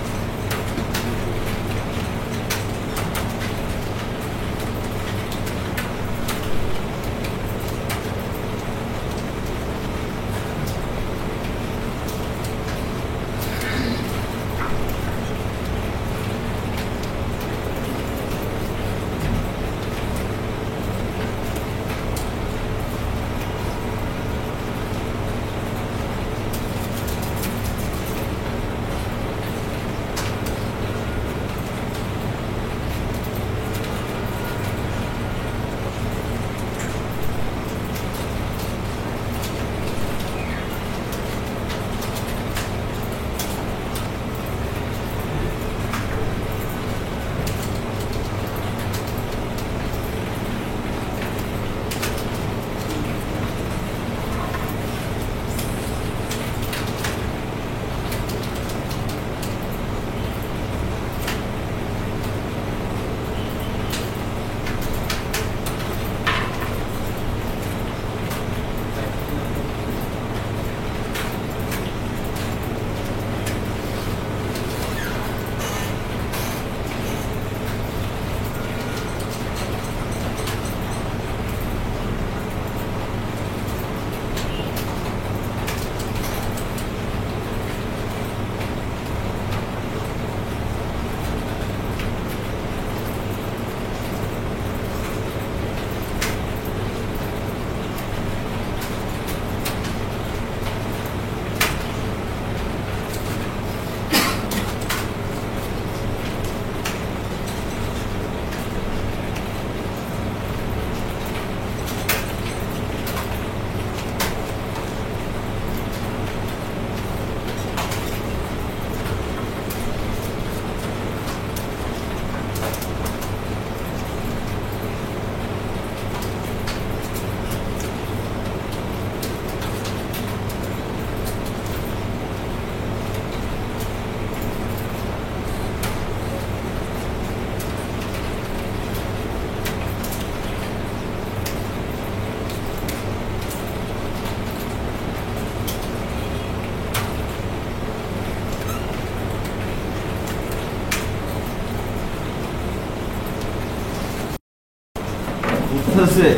বুঝতেছে?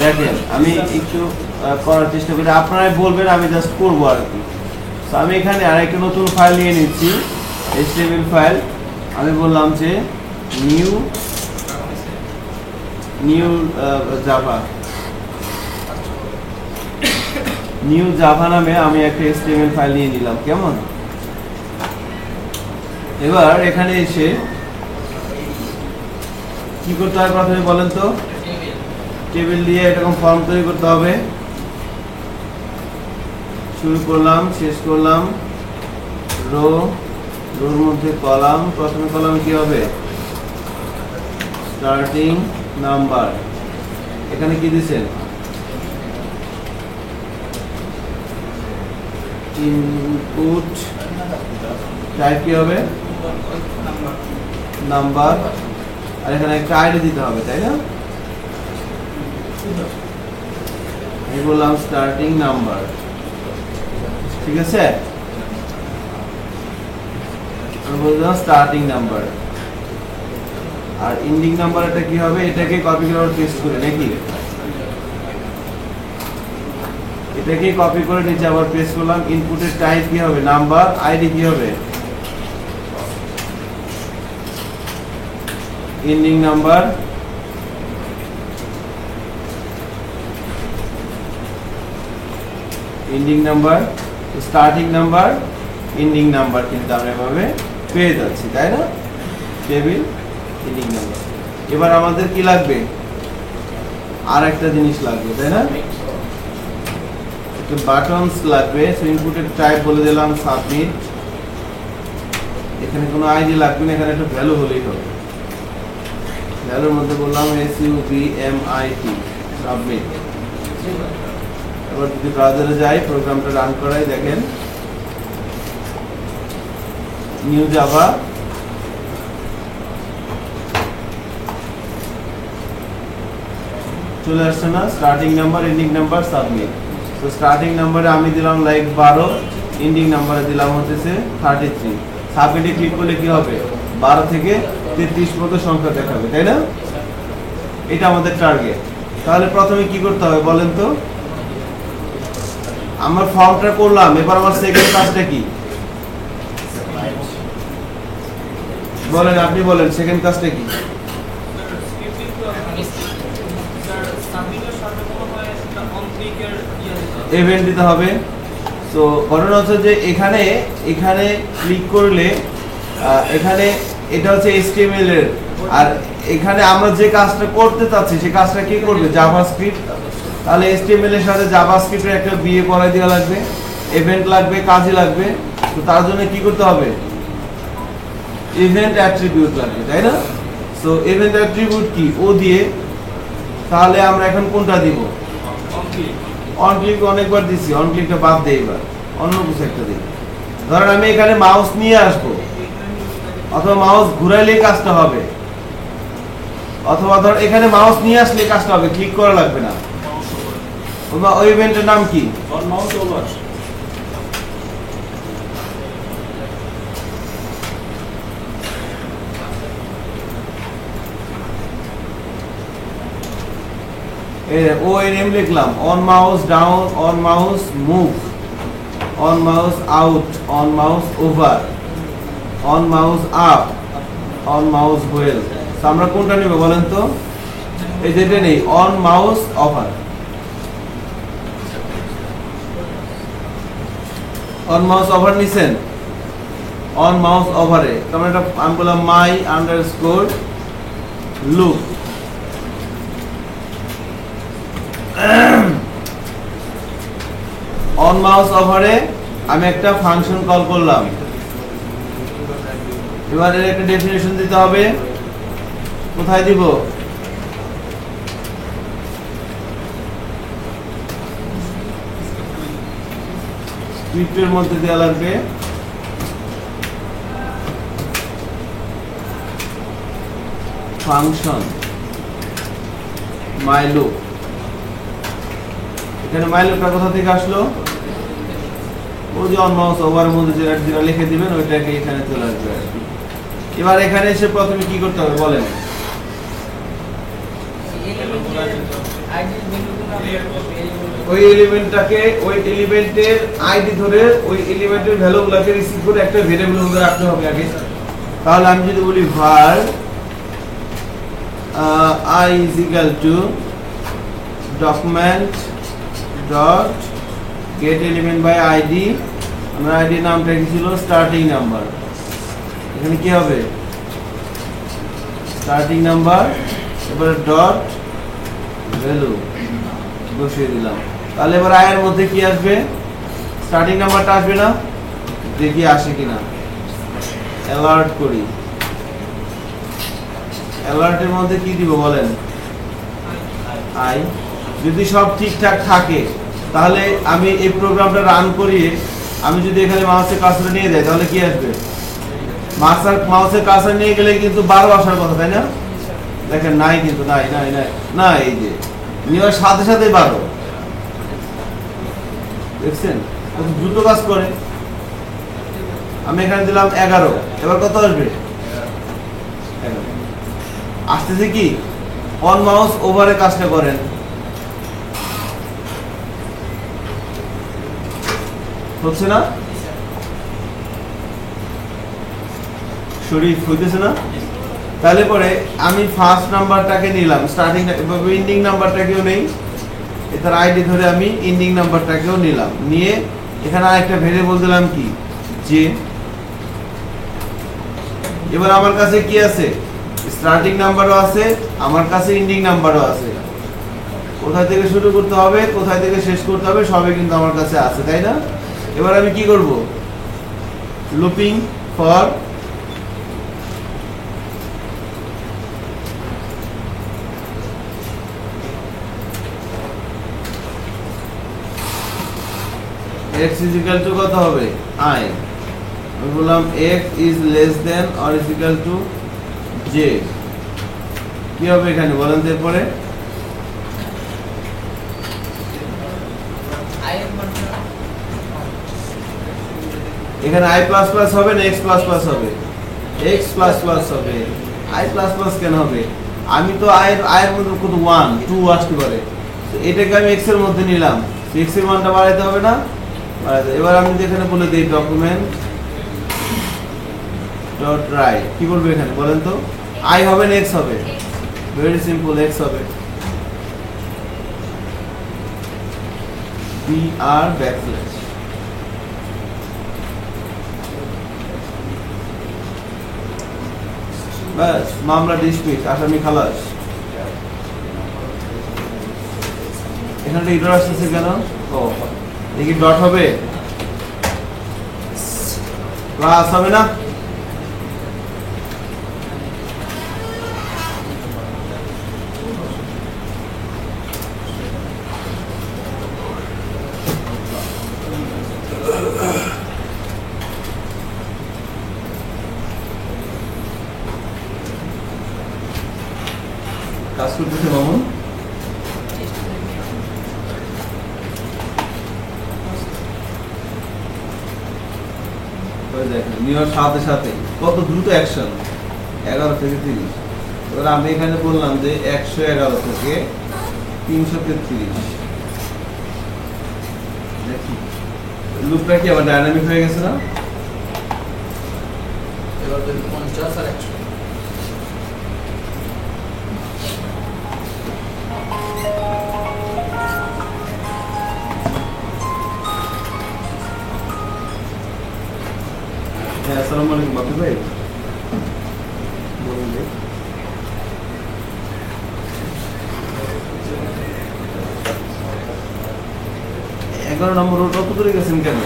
দেখেন আমি একটু করার চেষ্টা করি, আপনারাই বলবেন, আমি জাস্ট করবো আর কি। তো আমি এখানে আরেকটা নতুন ফাইল নিয়ে নিচ্ছি, HTML ফাইল। আমি বললাম যে নিউ জাভা নামে আমি একটা HTML ফাইল নিয়ে নিলাম, কেমন? এবার এখানে এসে কি করতে হবে প্রথমে বলেন তো? টেবিল দিয়ে এরকম ফর্ম তৈরি করতে হবে। শুরু করলাম, শেষ করলাম, রো, রোর মধ্যে কলাম, প্রথমে কলামে কি হবে? Starting number. এখানে কি দিছেন? ইনপুট টাইপ কি হবে? নাম্বার। আর এখানে একটা আইডি দিতে হবে, তাই না? আমি বললাম স্টার্টিং নাম্বার, ঠিক আছে? আমি বললাম স্টার্টিং নাম্বার। আর এন্ডিং নাম্বার এটা কি হবে? এটাকে কপি করে পেস্ট করে নাকি? এটাকে কপি করে নিচে আবার পেস্ট করলাম। ইনপুটের টাইপ কি হবে? নাম্বার। আইডি কি হবে? Ending number. Ending number, starting number, ending number কিন্তু আমরা এভাবে পেয়ে যাচ্ছি, তাই না? Table ending number. এবার আমাদের কি লাগবে? আর একটা জিনিস লাগবে, তাই না? বাটনস লাগবে। সো ইনপুটের টাইপ বলে দিলাম সাবমিট। এখানে কোনো আইডি লাগবে না, এখানে একটা ভ্যালু হলেই হবে। ভ্যালুর মধ্যে বললাম SUBMIT, সাবমিট। এবার যদি ব্রাউজারে যাই, প্রোগ্রামটা রান করাই, দেখেন নিউ জাভা, চলে আসছে না? Starting number, ending number, submit. তো স্টার্টিং নাম্বারে আমি দিলাম লাইক 12, এন্ডিং নাম্বারে দিলাম হচ্ছে 33। সাবমিটে ক্লিক করলে কি হবে? 12 থেকে 33 পর্যন্ত সংখ্যা দেখাবে, তাই না? এটা আমাদের টার্গেট। তাহলে প্রথমে কি করতে হবে বলেন তো? আমার ফর্মটা করলাম, এবার আমার সেকেন্ড কাজটা কি বলেন? আপনি বলেন সেকেন্ড কাজটা কি? ইভেন্ট দিতে হবে। তো ঘটনা হচ্ছে যে এখানে এখানে ক্লিক করলে এখানে এটা হচ্ছে HTML এর, আর এখানে আমরা যে কাজটা করতে চাচ্ছি সেই কাজটা কি করবে? জাভাস্ক্রিপ্ট। তাহলে HTML এর সাথে জাভাস্ক্রিপ্টের একটা বিয়ে করাই দেওয়া লাগবে, ইভেন্ট লাগবে, কাজই লাগবে। তো তার জন্য কি করতে হবে? ইভেন্ট অ্যাট্রিবিউট লাগবে, তাই না? সো ইভেন্ট অ্যাট্রিবিউট কি? ও দিয়ে। তাহলে আমরা এখন কোনটা দিব? অন ক্লিক অনেকবার দিছি, অন ক্লিকটা বাদ দেই, এবার অন্য কিছু একটা দিই। ধরেন আমি এখানে মাউস নিয়ে আসবো, অথবা মাউস ঘুরাইলে কাজটা হবে, অথবা ধর এখানে মাউস নিয়ে আসলে কাজটা হবে, ক্লিক করা লাগবে না। ওই ইভেন্টের নাম কি? On mouse over. ও এর নেম লিখলাম, on mouse down, on mouse move, on mouse out, on mouse over, on mouse up, on mouse wheel. আমরা কোনটা নেব বলেন তো? এই যেটা নেই, on mouse over. On mouse over নিছেন? অন মাউস ওভারে তোমরা এটা আমি বললাম মাই আন্ডারস্কোর লুক। অন মাউস ওভারে আমি একটা ফাংশন কল করলাম। এবার এর একটা ডেফিনিশন দিতে হবে। কোথায় দিব? স্ক্রিপ্টের মধ্যে দেওয়া লাগবে। ফাংশন মাইলুক। এখানে মাইলুকটা কোথা থেকে আসলো? ও যে অন মাউস ওভারের মধ্যে যেটা লিখে দিবেন ওইটাকে এখানে চলে আসবে। এবার এখানে এসে প্রথমে কি করতে হবে বলেন? ওই এলিমেন্টটাকে, ওই এলিমেন্টের আইডি ধরে ওই এলিমেন্টের ভ্যালুগুলোকে রিসিভ করে একটা ভেরিয়েবলের মধ্যে রাখতে হবে আগে। তাহলে আমি যদি বলি var I is equal to document dot get element by id, আমরা id নামটা কি ছিল? Starting number. এখানে কি হবে? স্টার্টিং নাম্বার, এবারে ডট ভ্যালু বসিয়ে দিলাম। তাহলে এবার i এর মধ্যে কি আসবে? স্টার্টিং নাম্বারটা আসবে না, দেখি আসে কিনা। অ্যালার্ট করি, অ্যালার্টের মধ্যে কি দিব বলেন? আই। যদি সব ঠিকঠাক থাকে তাহলে আমি এই প্রোগ্রামটা রান করিয়ে আমি যদি এখানে মাউসের কার্সার নিয়ে যাই তাহলে কি আসবে? মাউসের কার্সার নিয়ে গেলে কিন্তু 12 আসার কথা, তাই না? দেখেন নাই, কিন্তু নাই নাই নাই না, এই যে নেওয়ার সাথে সাথে 12 দেখছেন কত দ্রুত কাজ করে। আমি এখানে দিলাম 11, এবার কত আসবে? 11 আসতেছে কি? অন মাউস ওভারে কাজটা করেন, হচ্ছে না? শরীর হইতেছে না? তাহলে পরে আমি ফার্স্ট নাম্বারটাকে নিলাম, স্টার্টিং এন্ডিং নাম্বারটাকেও নেই, এটার আইডি ধরে আমি এন্ডিং নাম্বারটাকেও নিলাম, নিয়ে এখানে আরেকটা ভেরিয়েবল দিলাম কি যে। এবার আমার কাছে কি আছে? স্টার্টিং নাম্বারও আছে, আমার কাছে এন্ডিং নাম্বারও আছে। কোথায় থেকে শুরু করতে হবে, কোথায় থেকে শেষ করতে হবে সবই কিন্তু আমার কাছে আছে, তাই না? এবার আমি কি করব? Looping for x is equal to কত হবে? I। আমি বললাম x is less than or is equal to j, কি হবে এখানে বলেন তো? এরপরে এখানে i প্লাস প্লাস হবে না x প্লাস প্লাস হবে? x প্লাস প্লাস হবে। i প্লাস প্লাস কেন হবে? আমি তো i এর মধ্যে কত 1 2 আসতে পারে, তো এটাকে আমি x এর মধ্যে নিলাম, x এর মানটা বাড়াইতে হবে না? বাড়াইতে। এবার আমি যদি এখানে বলে দিই ডকুমেন্ট ডট রাইট, কি বলবো এখানে বলেন তো? i হবে না x হবে? ভেরি সিম্পল, x হবে। br ব্যাকস্ল্যাশ, বাস মামলা ডিসমিস, আসামি খালাস। এখানে ইরর আসতেছে কেন? ও দেখি ডট হবে, প্লাস হবে না? কাজ করতেছে মামুন? দেখেন নেওয়ার সাথে সাথে কত দ্রুত অ্যাকশন, 11 থেকে 30। এবার আমি এখানে বললাম যে 111 থেকে 333, দেখি লুপটা কি আবার ডায়নামিক হয়ে গেছে না? এবার যদি 50 আর 100 হ্যাঁ, আসসালামু আলাইকুম বাপি ভাই, বলুন যে 11 নম্বর রোড কত দূরে গেছেন কেন?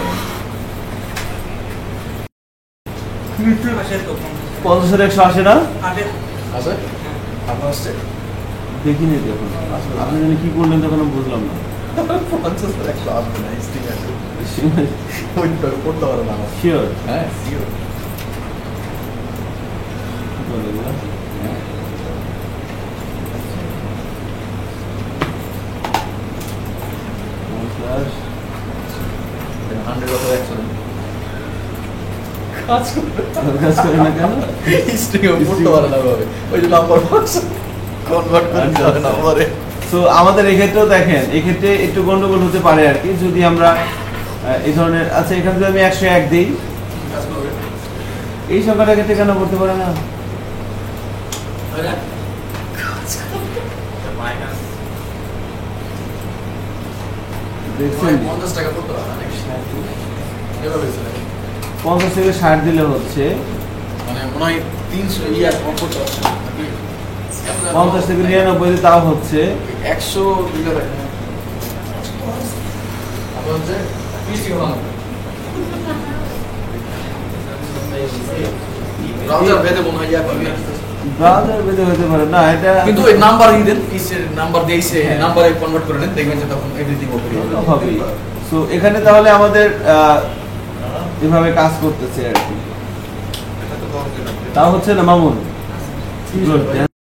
50 100 আসে না? আছে আপনার আসছে? দেখিনি যখন আপনি জানি কি করলেন তখন আমি বুঝলাম না। 50 আর 100 আসবে না, স্টিক আছে ওইটা করতে পারো না। শিওর? হ্যাঁ শিওর। বলে না হ্যাঁ 100 অথবা 100 কাজ কাজ করে না কেন? স্ট্রিং পড়তে পারে না ভাবে, ওই যে নাম্বার বক্স কনভার্ট করতে হবে নম্বরে। তো আমাদের এক্ষেত্রেও দেখেন, এক্ষেত্রে একটু গন্ডগোল হতে পারে আর কি, যদি আমরা এই ধরনের, আচ্ছা এখানে যদি আমি 101 দিই, কাজ করবে এই সংখ্যাটা ক্ষেত্রে কেন করতে পারে না? দেখছেন 50 টাকা পড়তে পারে না এভাবে ছিল, 50 থেকে 60 দিলে হচ্ছে মানে মনে হয় 300 ইয়ার কম করতে পারছে না নাকি? 50 থেকে 99 দিলে তাও হচ্ছে 100 দিলে আপনার হচ্ছে 20 টাকা ব্রাউজার ভেদে মনে হয় ইয়া করবে। ব্রাউজার বেঁধে হতে পারে না, এটা কিন্তু এই নাম্বার দেন, কিসের নাম্বার দিয়েছে, নাম্বারে কনভার্ট করে নেন, দেখবেন যে তখন এভরিথিং ওকে হবে। সো এখানে তাহলে আমাদের এভাবে কাজ করতেছে আর কি। তা হচ্ছে না মামুন? Good.